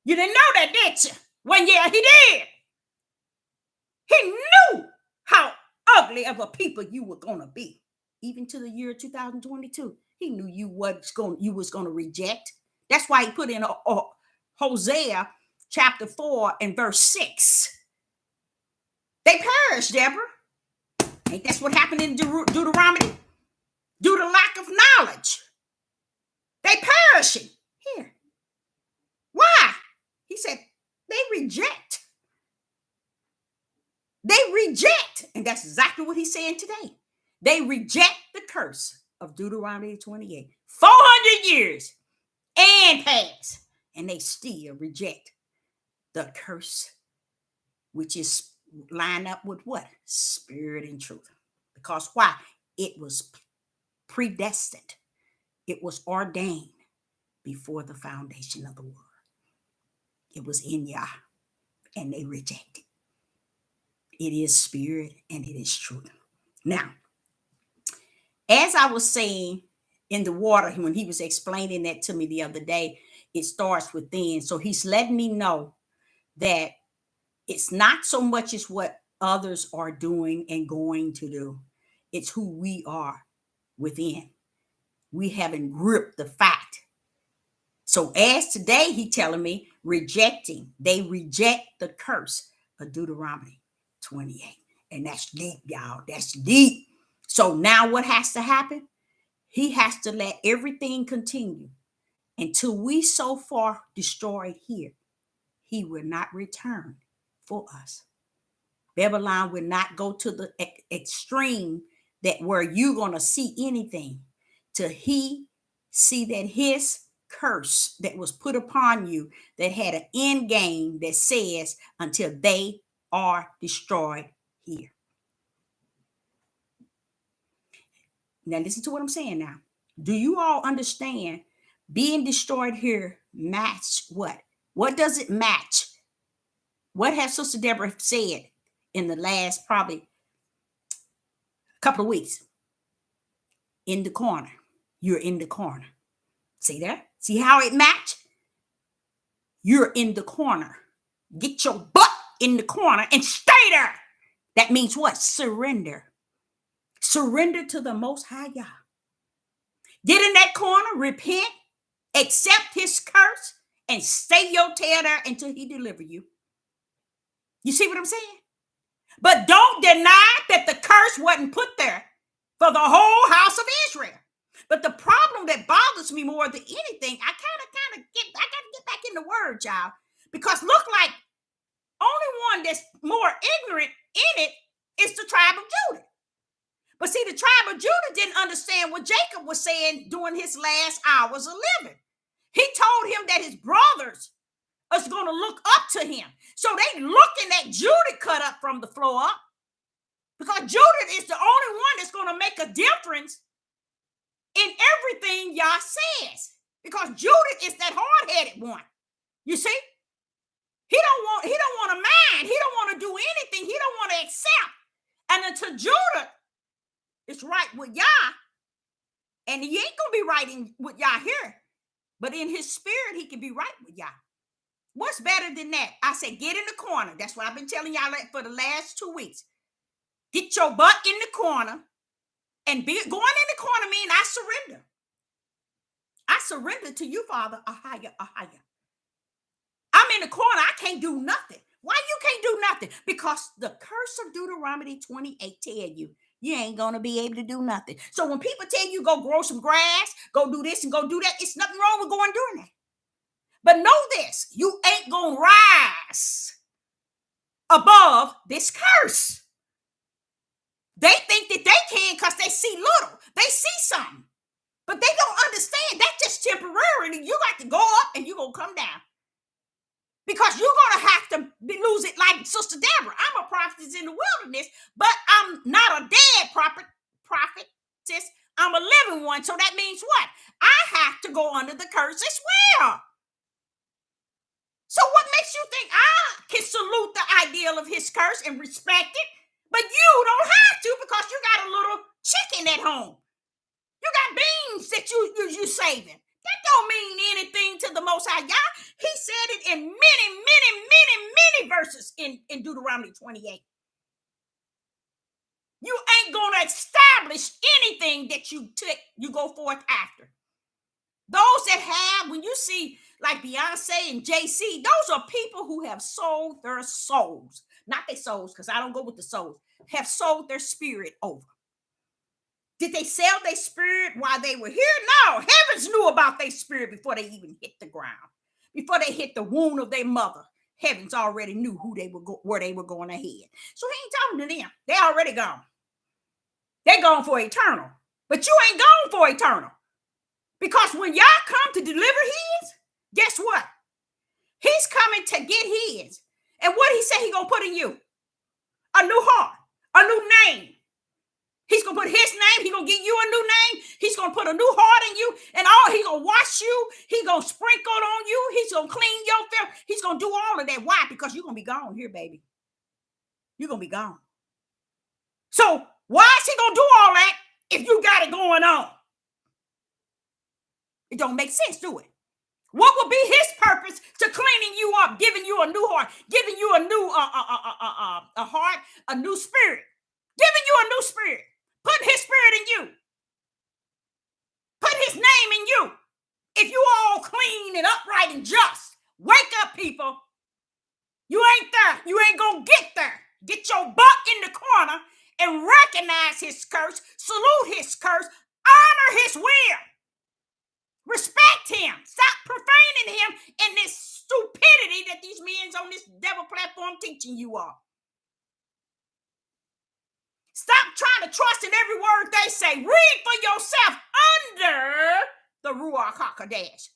You didn't know that, did you? Well, yeah, he did. He knew how ugly of a people you were going to be. Even to the year 2022, he knew you was going to reject. That's why he put in Hosea chapter 4 and verse 6. They perished, Deborah. Ain't that's what happened in Deuteronomy? Due to lack of knowledge. They perishing. Here. Why? He said, they reject. They reject. And that's exactly what he's saying today. They reject the curse of Deuteronomy 28. 400 years and pass. And they still reject the curse, which is lined up with what? Spirit and truth. Because why? It was predestined. It was ordained before the foundation of the world. It was in Yah, and they rejected. It is spirit and it is truth. Now, as I was saying in the water, when he was explaining that to me the other day, it starts within. So he's letting me know that it's not so much as what others are doing and going to do. It's who we are within. We haven't gripped the fact. So as today, he telling me rejecting. They reject the curse of Deuteronomy 28. And that's deep, y'all. That's deep. So now what has to happen? He has to let everything continue until we so far destroyed here. He will not return for us. Babylon will not go to the extreme that where you're going to see anything till he see that his curse that was put upon you that had an end game that says until they are destroyed here. Now listen to what I'm saying now. Do you all understand being destroyed here match what? What does it match? What has Sister Deborah said in the last probably couple of weeks? In the corner. You're in the corner. See that? See how it match? You're in the corner. Get your butt in the corner and stay there. That means what? Surrender. Surrender to the Most High Yah. Get in that corner, repent, accept his curse, and stay your tail there until he deliver you. You see what I'm saying? But don't deny that the curse wasn't put there for the whole house of Israel. But the problem that bothers me more than anything, I gotta get back in the word, y'all, because look like only one that's more ignorant in it is the tribe of Judah. But see, the tribe of Judah didn't understand what Jacob was saying during his last hours of living. He told him that his brothers is going to look up to him. So they looking at Judah cut up from the floor up, because Judah is the only one that's going to make a difference in everything Yah says, because Judah is that hard-headed one. You see? He don't want to mind. He don't want to do anything. He don't want to accept. And until Judah is right with Yah, and he ain't going to be right with Yah here, but in his spirit, he can be right with Yah. What's better than that? I said, get in the corner. That's what I've been telling y'all for the last 2 weeks. Get your butt in the corner. And going in the corner means I surrender. I surrender to you, Father. Ahaya, ahaya. I'm in the corner. I can't do nothing. Why you can't do nothing? Because the curse of Deuteronomy 28 tell you, you ain't going to be able to do nothing. So when people tell you go grow some grass, go do this and go do that, it's nothing wrong with going doing that. But know this, you ain't going to rise above this curse. They think that they can because they see little. They see something. But they don't understand that's just temporary. You got to go up and you're going to come down. Because you're going to have to lose it like Sister Deborah. I'm a prophetess in the wilderness, but I'm not a dead prophetess. I'm a living one. So that means what? I have to go under the curse as well. So what makes you think I can salute the ideal of his curse and respect it, but you don't have to because you got a little chicken at home? You got beans that you saving. That don't mean anything to the Most High Yah. He said it in many verses in Deuteronomy 28. You ain't going to establish anything that you go forth after. Those that have, when you see like Beyonce and JC, those are people who have sold their souls. Not their souls, because I don't go with the souls. Have sold their spirit over. Did they sell their spirit while they were here? No. Heavens knew about their spirit before they even hit the ground. Before they hit the womb of their mother. Heavens already knew where they were going ahead. So he ain't talking to them. They already gone. They gone for eternal. But you ain't gone for eternal. Because when y'all come to deliver his, guess what? He's coming to get his. And what he said he gonna put in you? A new heart, a new name. He's going to put his name. He's going to give you a new name. He's going to put a new heart in you. And he's going to wash you. He's going to sprinkle on you. He's going to clean your filth. He's going to do all of that. Why? Because you're going to be gone here, baby. You're going to be gone. So why is he going to do all that if you got it going on? It don't make sense, do it? What would be his purpose to cleaning you up, giving you a new heart, giving you a new a heart, a new spirit, giving you a new spirit? Putting his spirit in you. Putting his name in you. If you all clean and upright and just, wake up, people. You ain't there. You ain't going to get there. Get your butt in the corner and recognize his curse. Salute his curse. Honor his will. Respect him. Stop profaning him in this stupidity that these men on this devil platform teaching you all. Stop trying to trust in every word they say. Read for yourself under the Ruach HaKodesh.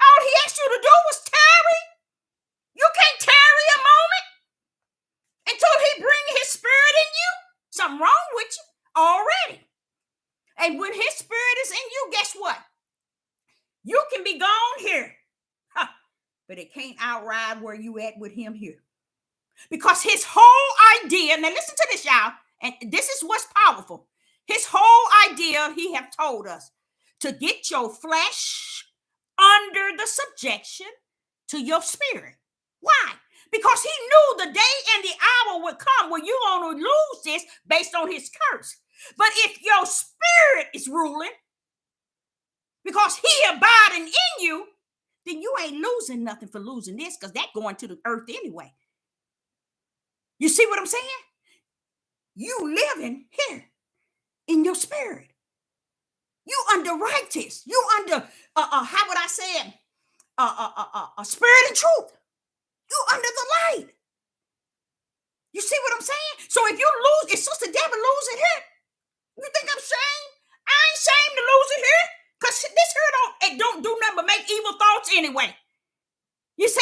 All he asked you to do was tarry. You can't tarry a moment until he brings his spirit in you. Something wrong with you already. And when his spirit is in you, guess what? You can be gone here. But it can't outride where you at with him here. Because his whole idea, now listen to this, y'all. And this is what's powerful. His whole idea, he have told us, to get your flesh under the subjection to your spirit. Why? Because he knew the day and the hour would come where you're going to lose this based on his curse. But if your spirit is ruling, because he abiding in you, then you ain't losing nothing for losing this, because that's going to the earth anyway. You see what I'm saying? You living here in your spirit. You under righteous. You under, how would I say it? A spirit of truth. You under the light. You see what I'm saying? So if you lose, if Sister Deborah lose it here, you think I'm ashamed? I ain't ashamed to lose it here, because this here don't do nothing but make evil thoughts anyway. You see?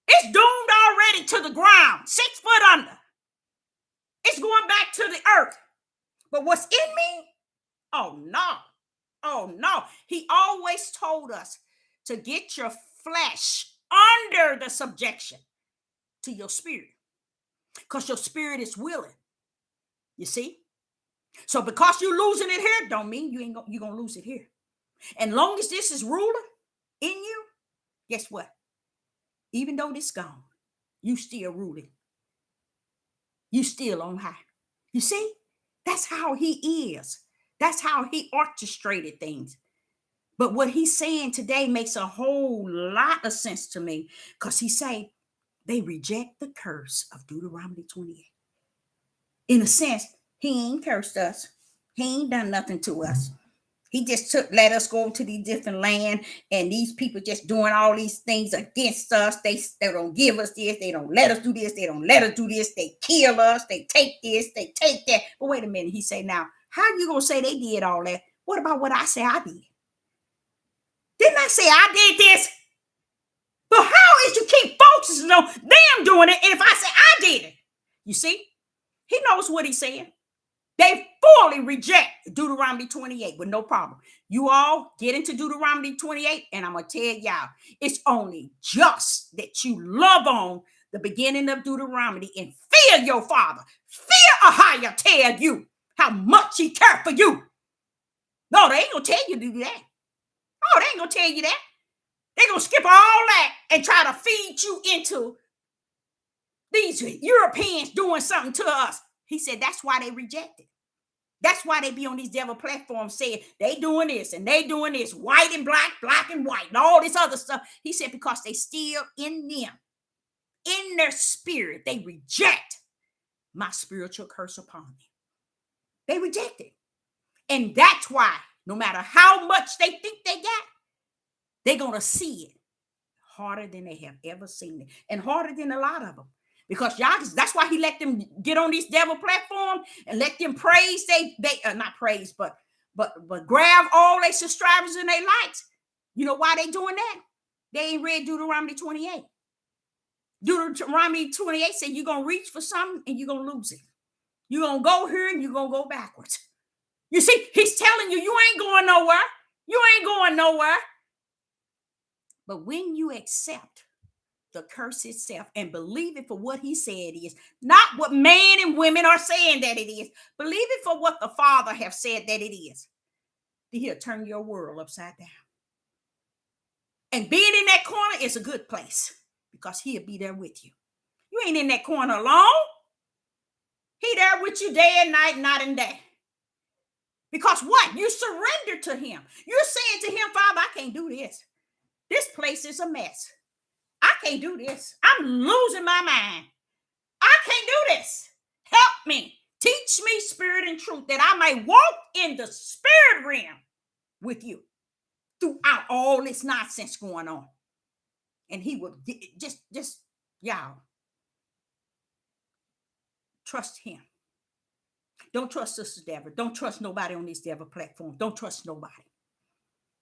It's doomed already to the ground, 6 foot under. It's going back to the earth. But what's in me? Oh, no. Oh, no. He always told us to get your flesh under the subjection to your spirit, because your spirit is willing. You see? So because you're losing it here, don't mean you're going to lose it here. And long as this is ruling in you, guess what? Even though this gone, you still ruling. You still on high. You see? That's how he is. That's how he orchestrated things. But what he's saying today makes a whole lot of sense to me, because he say they reject the curse of Deuteronomy 28. In a sense, he ain't cursed us. He ain't done nothing to us. He just let us go to these different land, and these people just doing all these things against us. They don't give us this. They don't let us do this. They don't let us do this. They kill us. They take this. They take that. But wait a minute. He say, now, how you going to say they did all that? What about what I say I did? Didn't I say I did this? But how is you keep focusing on them doing it, and if I say I did it? You see? He knows what he's saying. They fully reject Deuteronomy 28 with no problem. You all get into Deuteronomy 28, and I'm going to tell y'all, it's only just that you love on the beginning of Deuteronomy and fear your father. Fear Ahiah tell you how much he cares for you. No, they ain't going to tell you to do that. No, they ain't going to tell you that. They're going to skip all that and try to feed you into these Europeans doing something to us. He said that's why they rejected. That's why they be on these devil platforms saying they doing this and they doing this, white and black, black and white, and all this other stuff. He said because they still in them, in their spirit, they reject my spiritual curse upon them. They reject it. And that's why no matter how much they think they got, they're going to see it harder than they have ever seen it, and harder than a lot of them. Because y'all, that's why he let them get on this devil platform and let them praise. They not praise, but grab all their subscribers and their likes. You know why they doing that? They ain't read Deuteronomy 28. Deuteronomy 28 said you're gonna reach for something and you're gonna lose it. You're gonna go here and you're gonna go backwards. You see, he's telling you you ain't going nowhere. You ain't going nowhere. But when you accept the curse itself and believe it for what he said it is, not what men and women are saying that it is. Believe it for what the Father have said that it is. He'll turn your world upside down. And being in that corner is a good place because he'll be there with you. You ain't in that corner alone. He there with you day and night, night and day. Because what? You surrender to him. You're saying to him, Father, I can't do this. This place is a mess. I can't do this. I'm losing my mind. I can't do this. Help me. Teach me spirit and truth that I may walk in the spirit realm with you throughout all this nonsense going on. And he would just y'all, trust him. Don't trust Sister Deborah. Don't trust nobody on this devil platform. Don't trust nobody.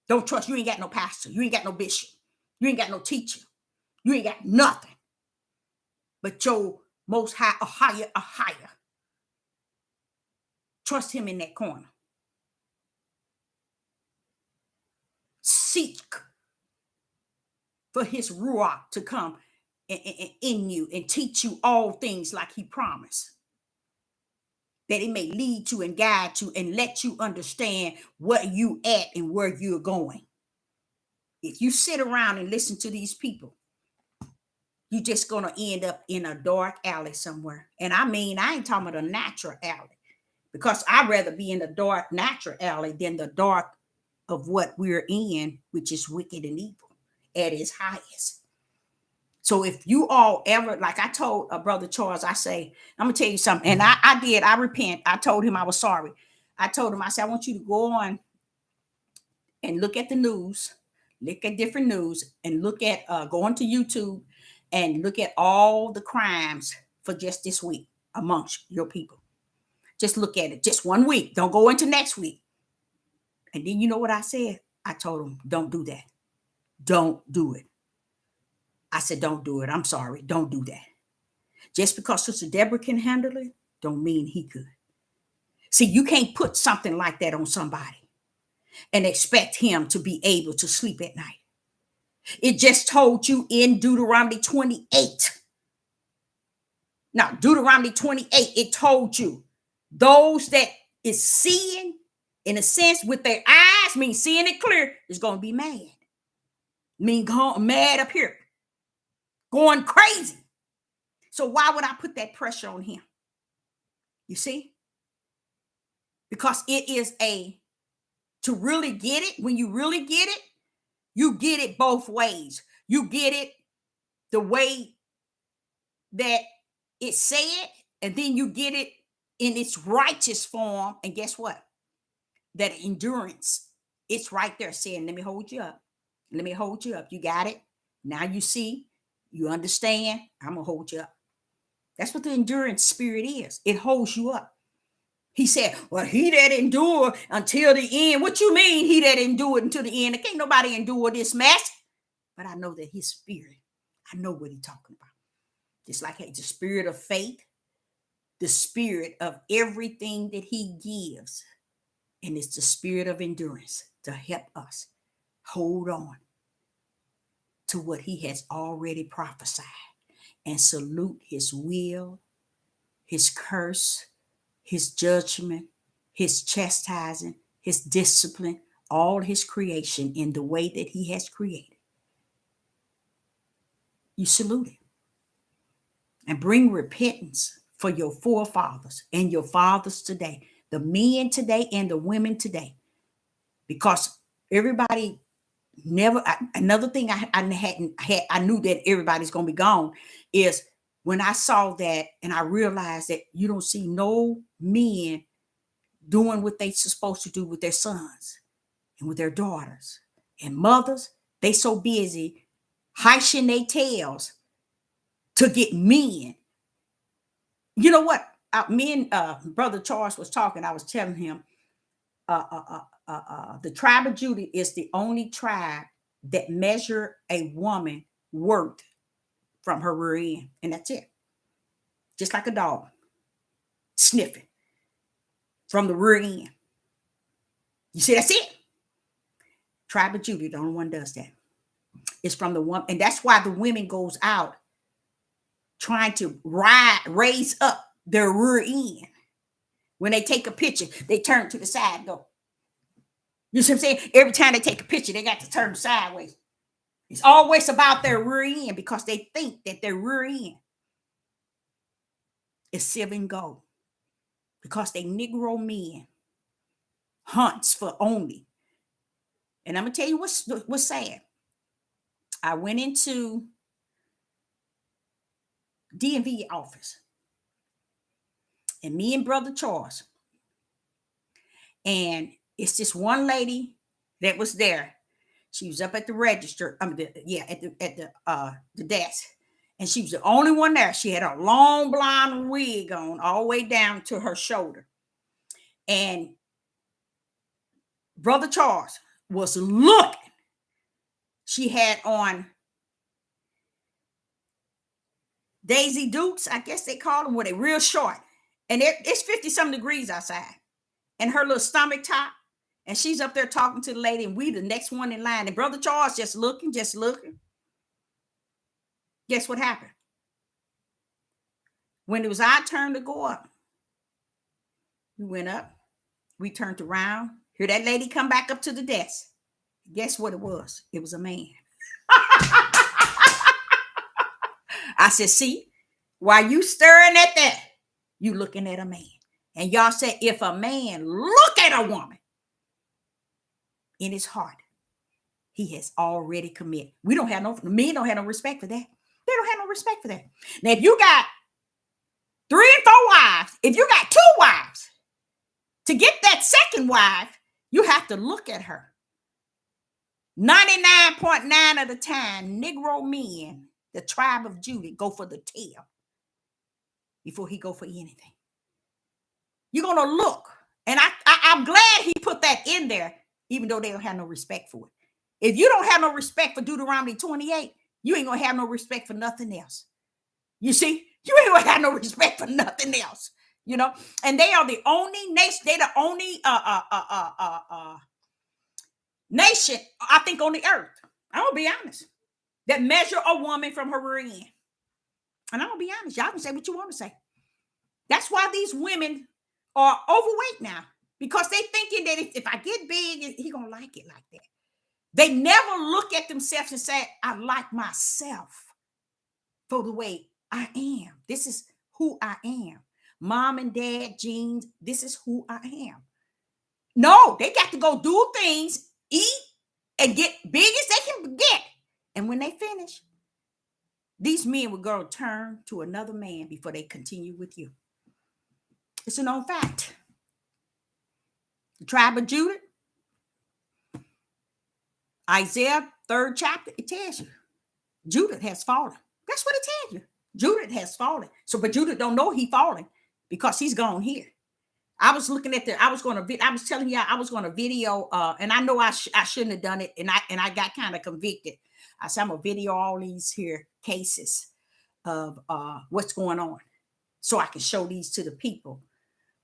Don't trust. You ain't got no pastor. You ain't got no bishop. You ain't got no teacher. You ain't got nothing but your most high, a higher. Trust him in that corner. Seek for his ruach to come in you and teach you all things like he promised. That it may lead you and guide you and let you understand where you at and where you're going. If you sit around and listen to these people, you're just going to end up in a dark alley somewhere. And I mean, I ain't talking about a natural alley, because I'd rather be in the dark natural alley than the dark of what we're in, which is wicked and evil at its highest. So if you all ever, like I told Brother Charles, I say, I'm going to tell you something. And I repent. I told him I was sorry. I told him, I said, I want you to go on and look at the news, look at different news, and look at, go onto YouTube and look at all the crimes for just this week amongst your people. Just look at it, just 1 week. Don't go into next week. And then you know what I said? I told him, don't do that. Don't do it. I said, don't do it. I'm sorry. Don't do that. Just because Sister Deborah can handle it, don't mean he could. See, you can't put something like that on somebody and expect him to be able to sleep at night. It just told you in Deuteronomy 28. Now, Deuteronomy 28, it told you those that is seeing, in a sense, with their eyes, mean seeing it clear, is going to be mad. Mean going mad up here. Going crazy. So why would I put that pressure on him? You see? Because it is to really get it, when you really get it, you get it both ways. You get it the way that it's said, and then you get it in its righteous form. And guess what? That endurance It's right there saying, let me hold you up. Let me hold you up. You got it. Now you see, you understand. I'm going to hold you up. That's what the endurance spirit is. It holds you up. He said, well, he that endure until the end. What you mean, he that endured until the end? Can't nobody endure this mess. But I know that his spirit, I know what he's talking about. Just like the spirit of faith, the spirit of everything that he gives. And it's the spirit of endurance to help us hold on to what he has already prophesied and salute his will, his curse, his judgment, his chastising, his discipline, all his creation in the way that he has created. You salute him and bring repentance for your forefathers and your fathers today, the men today and the women today, because everybody never. Another thing I knew that everybody's gonna be gone is when I saw that and I realized that you don't see no men doing what they supposed to do with their sons and with their daughters and mothers. They so busy hishing their tails to get men. You know what? Brother Charles was talking. I was telling him, the tribe of Judah is the only tribe that measure a woman worth from her rear end, and that's it. Just like a dog sniffing from the rear end. You see, that's it. Tribe of Judah, the only one does that. It's from the one, and that's why the women goes out trying to raise up their rear end. When they take a picture, they turn to the side and go. You see what I'm saying? Every time they take a picture, they got to turn sideways. It's always about their rear end because they think that their rear end is silver and gold. Because they Negro men hunts for only. And I'm going to tell you what's sad. I went into DMV office. And me and Brother Charles. And it's this one lady that was there. She was up at the register. At the desk. And she was the only one there. She had a long blonde wig on all the way down to her shoulder. And Brother Charles was looking. She had on Daisy Dukes, I guess they call them, where they real short. And it's 50-some degrees outside. And her little stomach top. And she's up there talking to the lady, and we the next one in line. And Brother Charles just looking. Guess what happened? When it was our turn to go up, we went up. We turned around. Hear that lady come back up to the desk. Guess what it was? It was a man. I said, see, while you staring at that, you looking at a man. And y'all said, if a man look at a woman in his heart, he has already committed. Men don't have no respect for that. They don't have no respect for that. Now, if you got 3 and 4 wives, if you got 2 wives, to get that second wife, you have to look at her. 99.9 of the time, Negro men, the tribe of Judah, go for the tail before he go for anything. You're going to look. And I'm glad he put that in there, even though they don't have no respect for it. If you don't have no respect for Deuteronomy 28, you ain't going to have no respect for nothing else. You see, you ain't going to have no respect for nothing else. You know, and they are the only nation, they're the only nation, I think, on the earth, I'm going to be honest, that measure a woman from her rear end. And I'm going to be honest, y'all can say what you want to say. That's why these women are overweight now, because they thinking that if I get big, he going to like it like that. They never look at themselves and say, I like myself for the way I am. This is who I am. Mom and dad genes, this is who I am. No, they got to go do things, eat, and get big as they can get. And when they finish, these men will go turn to another man before they continue with you. It's a known fact. The tribe of Judah, Isaiah 3rd chapter, it tells you Judah has fallen. That's what it tells you. Judah has fallen. So, but Judah don't know he fallen because he's gone here. I was looking at I was telling you I was going to video, and I know I shouldn't have done it, and I got kind of convicted. I said I'm gonna video all these here cases of what's going on, so I can show these to the people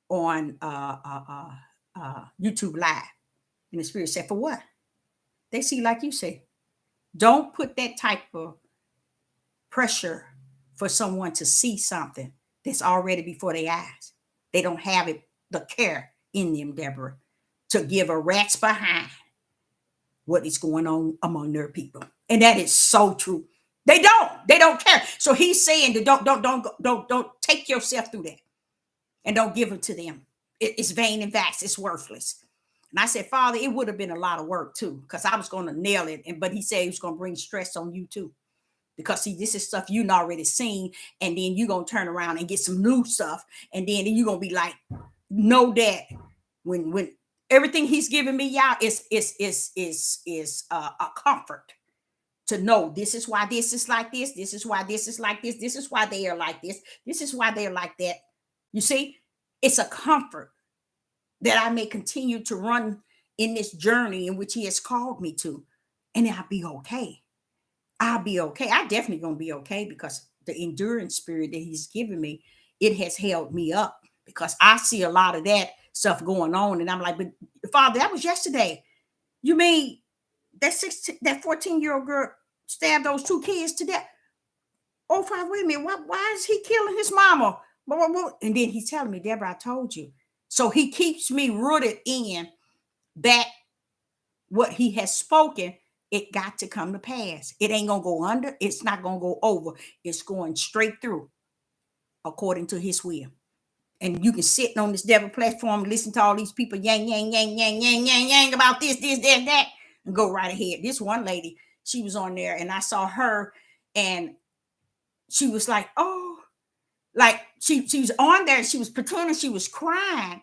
on YouTube Live. And the Spirit said, for what? They see, like you say, don't put that type of pressure for someone to see something that's already before their eyes. They don't have it, the care in them, Deborah, to give a rat's behind what is going on among their people. And that is so true. They don't care. So he's saying that don't take yourself through that, and don't give it to them. It's vain and vast. It's worthless. And I said, Father, it would have been a lot of work too, because I was going to nail it. But he said he was going to bring stress on you too. Because see, this is stuff you've already seen, and then you're going to turn around and get some new stuff. And then you're going to be like, know that when everything he's giving me, y'all, is a comfort to know this is why this is like this. This is why this is like this. This is why they are like this. This is why they're like that. You see, it's a comfort that I may continue to run in this journey in which he has called me to, and I'll be okay. I'll be okay. I definitely gonna be okay, because the endurance spirit that he's given me, it has held me up, because I see a lot of that stuff going on, and I'm like, but Father, that was yesterday. You mean that 14-year-old girl stabbed those 2 kids to death? Oh, Father, wait a minute. Why is he killing his mama? And then he's telling me, Deborah, I told you. So he keeps me rooted in that what he has spoken, it got to come to pass. It ain't going to go under. It's not going to go over. It's going straight through according to his will. And you can sit on this devil platform and listen to all these people yang, yang, yang, yang, yang, yang, yang about this, that, and go right ahead. This one lady, she was on there, and I saw her, and she was like, oh, like she was on there, and she was pretending she was crying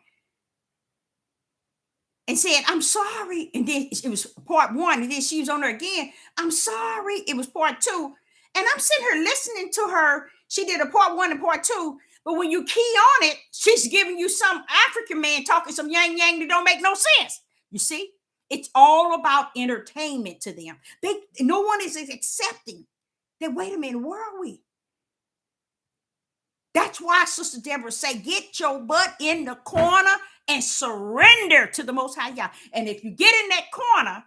and said, I'm sorry. And then it was part 1, and then she was on there again. I'm sorry. It was part 2. And I'm sitting here listening to her. She did a part 1 and part 2. But when you key on it, she's giving you some African man talking some yang yang that don't make no sense. You see, it's all about entertainment to them. No one is accepting that. Wait a minute, where are we? That's why Sister Deborah say, get your butt in the corner and surrender to the Most High Yah. And if you get in that corner,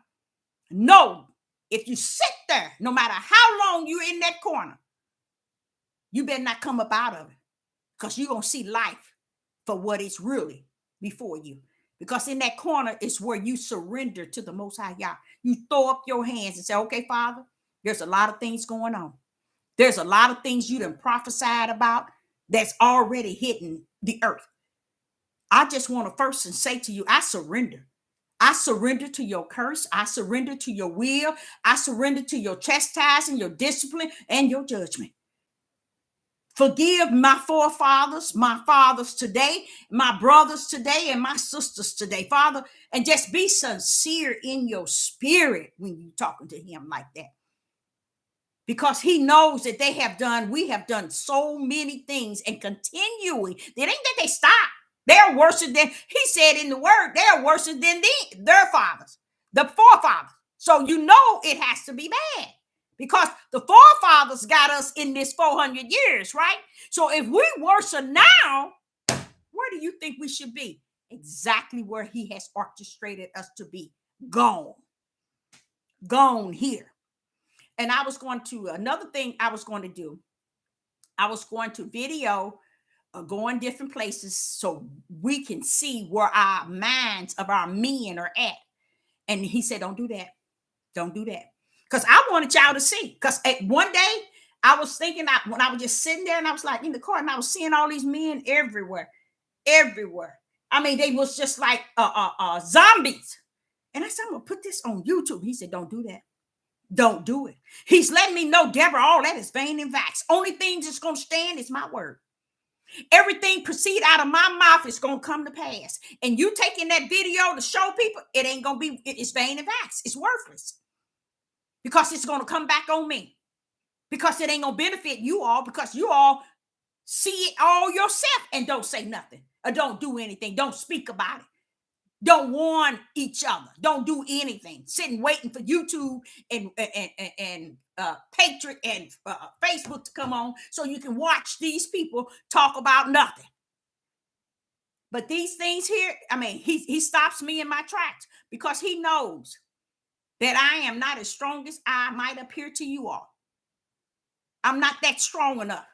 no, if you sit there, no matter how long you're in that corner, you better not come up out of it, because you're going to see life for what it's really before you. Because in that corner is where you surrender to the Most High Yah. You throw up your hands and say, okay, Father, there's a lot of things going on. There's a lot of things you done prophesied about that's already hitting the earth. I just want to first and say to you, I surrender. I surrender to your curse. I surrender to your will. I surrender to your chastising, your discipline, and your judgment. Forgive my forefathers, my fathers today, my brothers today, and my sisters today, Father. And just be sincere in your spirit when you're talking to him like that. Because he knows that we have done so many things and continuing. It ain't that they stop. They're worse than, he said in the word, they're worse than their fathers, the forefathers. So you know it has to be bad, because the forefathers got us in this 400 years, right? So if we worse now, where do you think we should be? Exactly where he has orchestrated us to be. Gone here. And another thing I was going to do, I was going to video, going different places so we can see where our minds of our men are at. And he said, don't do that. Don't do that. Because I wanted y'all to see. Because one day I was thinking, when I was just sitting there and I was like in the car, and I was seeing all these men everywhere. I mean, they was just like zombies. And I said, I'm going to put this on YouTube. He said, don't do that. Don't do it. He's letting me know, Deborah, all that is vain and vax. Only thing that's going to stand is my word. Everything proceed out of my mouth is going to come to pass. And you taking that video to show people, it ain't going to be, it's vain and vax. It's worthless. because it's going to come back on me, because it ain't going to benefit you all, because you all see it all yourself and don't say nothing or don't do anything. Don't speak about it. Don't warn each other. Don't do anything. Sitting waiting for YouTube and Patriot and Facebook to come on so you can watch these people talk about nothing. But these things here, I mean, he stops me in my tracks because he knows that I am not as strong as I might appear to you all. I'm not that strong enough.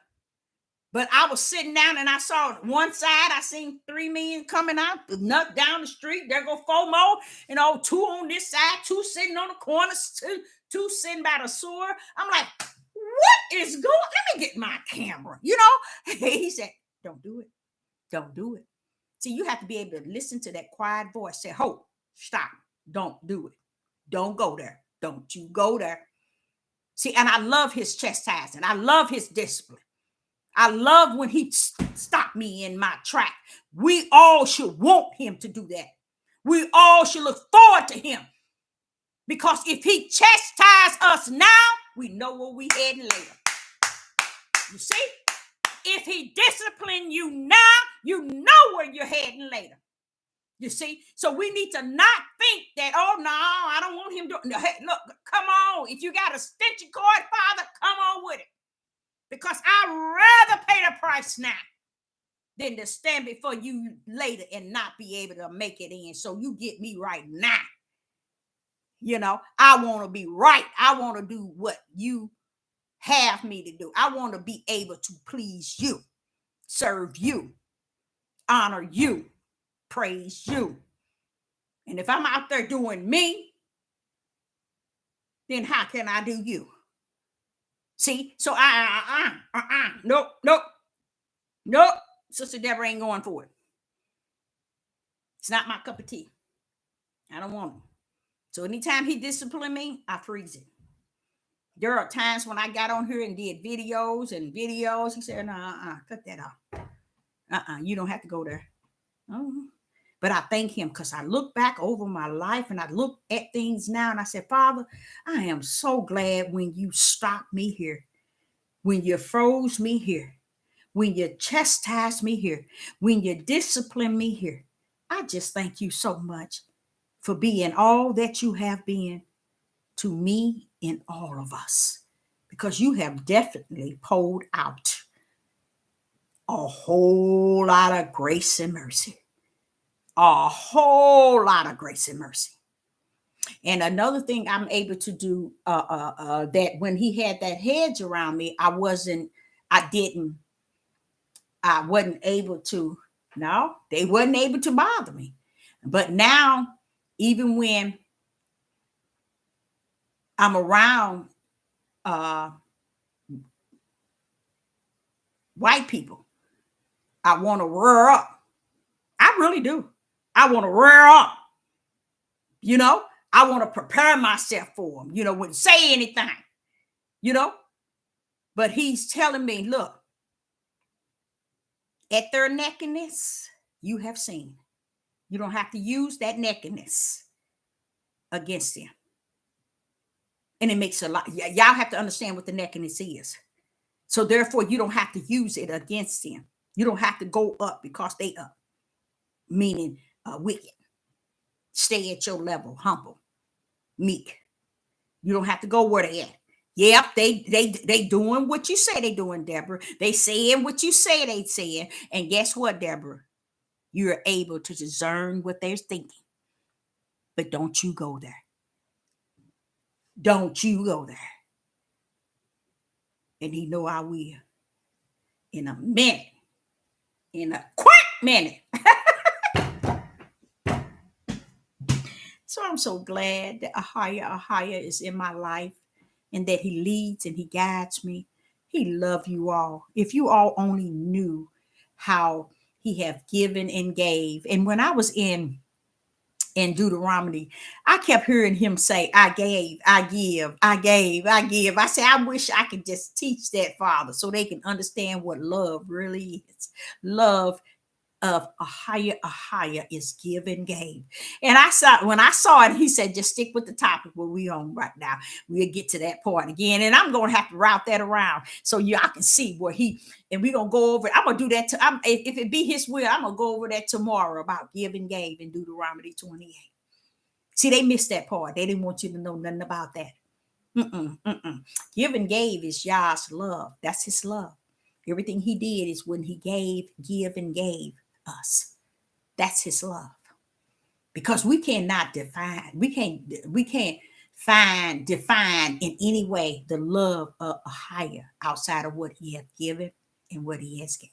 But I was sitting down and I saw one side, I seen 3 men coming out, nut down the street. There go 4 more, 2 on this side, 2 sitting on the corner, two sitting by the sewer. I'm like, what is going on? Let me get my camera. He said, don't do it. Don't do it. See, you have to be able to listen to that quiet voice. Say, ho, stop. Don't do it. Don't go there. Don't you go there. See, and I love his chastising. I love his discipline. I love when he stopped me in my track. We all should want him to do that. We all should look forward to him. Because if he chastises us now, we know where we're heading later. You see? If he disciplines you now, you know where you're heading later. You see? So we need to not think that, oh, no, I don't want him to. No, hey, look, come on. If you got a extension cord, Father, come on with it. Because I'd rather pay the price now than to stand before you later and not be able to make it in. So you get me right now. I want to be right. I want to do what you have me to do. I want to be able to please you, serve you, honor you, praise you. And if I'm out there doing me, then how can I do you? See, so nope. Sister Deborah ain't going for it. It's not my cup of tea. I don't want it. So anytime he disciplined me, I freeze it. There are times when I got on here and did videos. He said, no, cut that off. You don't have to go there. But I thank him because I look back over my life and I look at things now and I said, Father, I am so glad when you stopped me here, when you froze me here, when you chastised me here, when you disciplined me here. I just thank you so much for being all that you have been to me and all of us, because you have definitely poured out a whole lot of grace and mercy. A whole lot of grace and mercy. And another thing I'm able to do, that when he had that hedge around me, I wasn't able to, no, they wasn't able to bother me. But now, even when I'm around white people, I want to rear up. I really do. I want to rear up. I want to prepare myself for them. Wouldn't say anything. But he's telling me, look, at their nakedness, you have seen. You don't have to use that nakedness against them. And it makes a lot. Y'all have to understand what the nakedness is. So therefore, you don't have to use it against them. You don't have to go up because they up. Meaning wicked. Stay at your level, humble, meek. You don't have to go where they at. Yep, they doing what you say they doing, Deborah. They saying what you say they saying. And guess what, Deborah? You're able to discern what they're thinking. But don't you go there. Don't you go there. And he know I will. In a minute. In a quick minute. So I'm so glad that Ahaya is in my life and that he leads and he guides me. He loves you all. If you all only knew how he have given and gave. And when I was in Deuteronomy, I kept hearing him say, I gave, I give, I gave, I give. I said, I wish I could just teach that, Father, so they can understand what love really is. Love of a higher is give and gave. And I saw when I saw it, he said, just stick with the topic where we on right now. We'll get to that part again. And I'm gonna have to route that around so y'all can see where he and we're gonna go over it. I'm gonna do that if it be his will, I'm gonna go over that tomorrow about give and gave in Deuteronomy 28. See, they missed that part. They didn't want you to know nothing about that. Mm-mm, mm-mm. Give and gave is Yah's love. That's his love. Everything he did is when he give and gave us. That's his love. Because we cannot define, we can't define in any way the love of a higher outside of what he has given and what he has gave.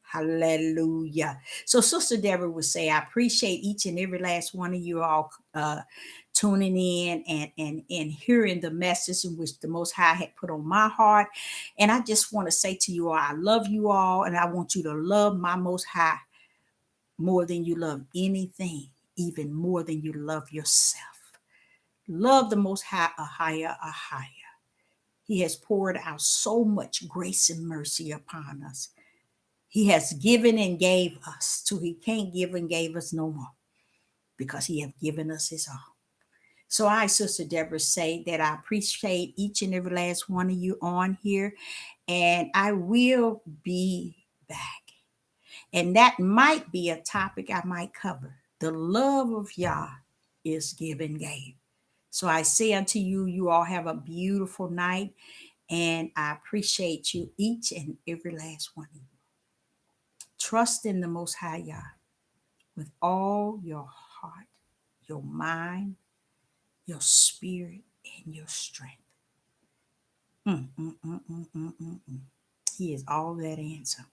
Hallelujah. So Sister Deborah would say, I appreciate each and every last one of you all tuning in and hearing the message in which the Most High had put on my heart. And I just want to say to you all, I love you all, and I want you to love my Most High more than you love anything, even more than you love yourself. Love the Most High a higher, a higher. He has poured out so much grace and mercy upon us. He has given and gave us till he can't give and gave us no more because he has given us his all. So I, Sister Deborah, say that I appreciate each and every last one of you on here, and I will be back. And that might be a topic I might cover. The love of Yah is give and gave. So I say unto you, you all have a beautiful night, and I appreciate you, each and every last one of you. Trust in the Most High Yah with all your heart, your mind, your spirit, and your strength. Mm, mm, mm, mm, mm, mm, mm. He is all that answer.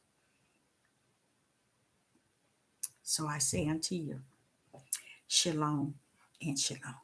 So I say unto you, shalom and shalom.